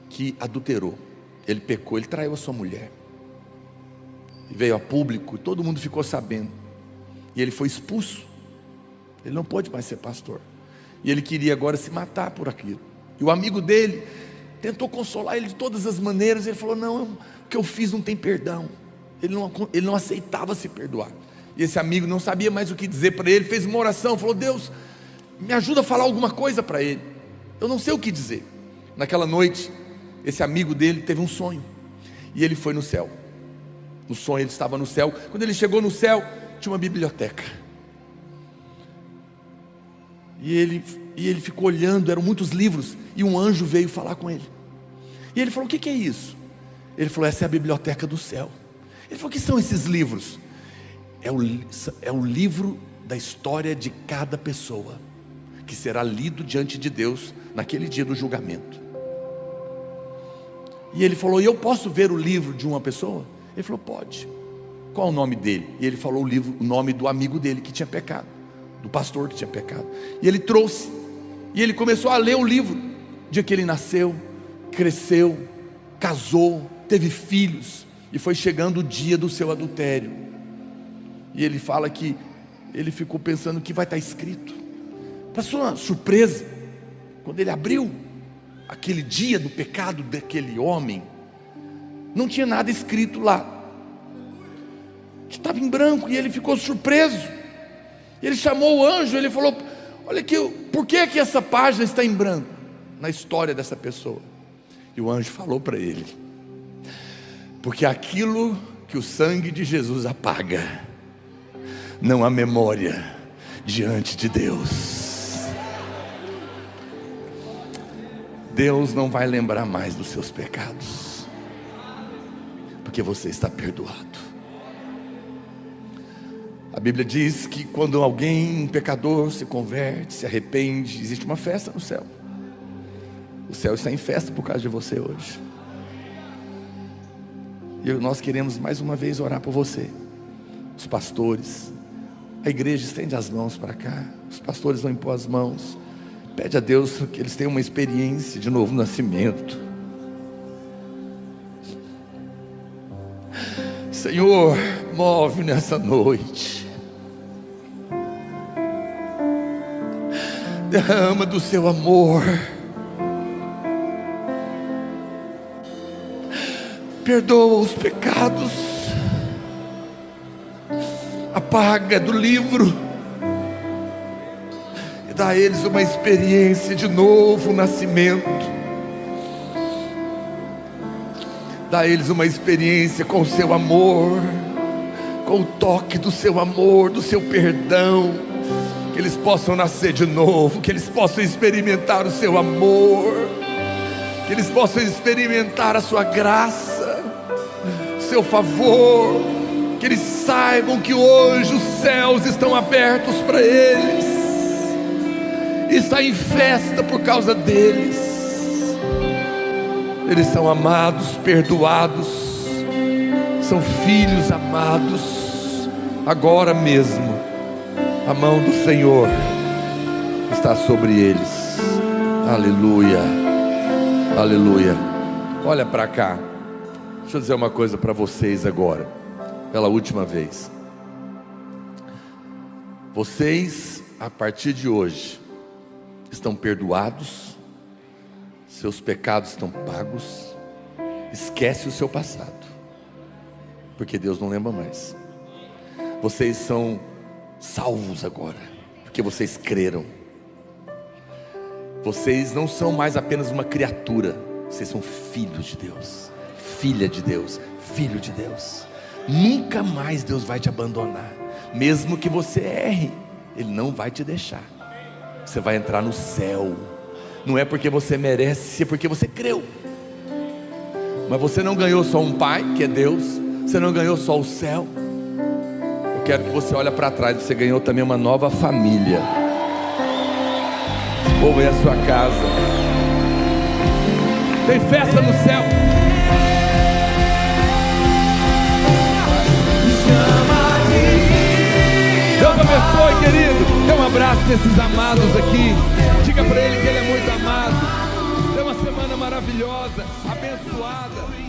que adulterou, ele pecou, ele traiu a sua mulher, e veio a público, todo mundo ficou sabendo, e ele foi expulso, ele não pôde mais ser pastor, e ele queria agora se matar por aquilo, e o amigo dele tentou consolar ele de todas as maneiras, ele falou, não, o que eu fiz não tem perdão, ele não aceitava se perdoar, e esse amigo não sabia mais o que dizer para ele, fez uma oração, falou, Deus, me ajuda a falar alguma coisa para ele, eu não sei o que dizer. Naquela noite, esse amigo dele teve um sonho, e ele foi no céu. No sonho ele estava no céu. Quando ele chegou no céu, tinha uma biblioteca, e ele ficou olhando, eram muitos livros, e um anjo veio falar com ele, e ele falou, o que é isso? Ele falou, essa é a biblioteca do céu. Ele falou, o que são esses livros? É o livro da história de cada pessoa, que será lido diante de Deus naquele dia do julgamento. E ele falou, e eu posso ver o livro de uma pessoa? Ele falou, pode. Qual o nome dele? E ele falou o nome do amigo dele que tinha pecado, do pastor que tinha pecado. E ele trouxe, e ele começou a ler o livro, dia que ele nasceu, cresceu, casou, teve filhos, e foi chegando o dia do seu adultério. E ele fala que ele ficou pensando o que vai estar escrito. Para sua surpresa, quando ele abriu aquele dia do pecado daquele homem, não tinha nada escrito lá, estava em branco, e ele ficou surpreso. Ele chamou o anjo, ele falou, olha aqui, por que essa página está em branco na história dessa pessoa? E o anjo falou para ele, porque aquilo que o sangue de Jesus apaga, não há memória diante de Deus. Deus não vai lembrar mais dos seus pecados, porque você está perdoado. A Bíblia diz que quando alguém, um pecador, se converte, se arrepende, existe uma festa no céu. O céu está em festa por causa de você hoje. E nós queremos mais uma vez orar por você. Os pastores, a igreja estende as mãos para cá, os pastores vão impor as mãos. Pede a Deus que eles tenham uma experiência de novo nascimento. Senhor, move nessa noite, derrama do seu amor, perdoa os pecados, apaga do livro, dá a eles uma experiência de novo nascimento, dá a eles uma experiência com o seu amor, com o toque do seu amor, do seu perdão, que eles possam nascer de novo, que eles possam experimentar o seu amor, que eles possam experimentar a sua graça, o seu favor, que eles saibam que hoje os céus estão abertos para eles, está em festa por causa deles. Eles são amados, perdoados, são filhos amados. Agora mesmo a mão do Senhor está sobre eles. Aleluia, aleluia. Olha para cá, deixa eu dizer uma coisa para vocês agora, pela última vez. Vocês, a partir de hoje, estão perdoados, seus pecados estão pagos. Esquece o seu passado, porque Deus não lembra mais. Vocês são salvos agora, porque vocês creram. Vocês não são mais apenas uma criatura, vocês são filhos de Deus, filha de Deus, filho de Deus. Nunca mais Deus vai te abandonar. Mesmo que você erre, Ele não vai te deixar. Você vai entrar no céu. Não é porque você merece, é porque você creu. Mas você não ganhou só um pai, que é Deus. Você não ganhou só o céu. Eu quero que você olhe para trás. Você ganhou também uma nova família. Ou é a sua casa. Tem festa no céu. Deus abençoe, querido. Dê um abraço nesses amados aqui. Diga para ele que ele é muito amado. Dê uma semana maravilhosa, abençoada.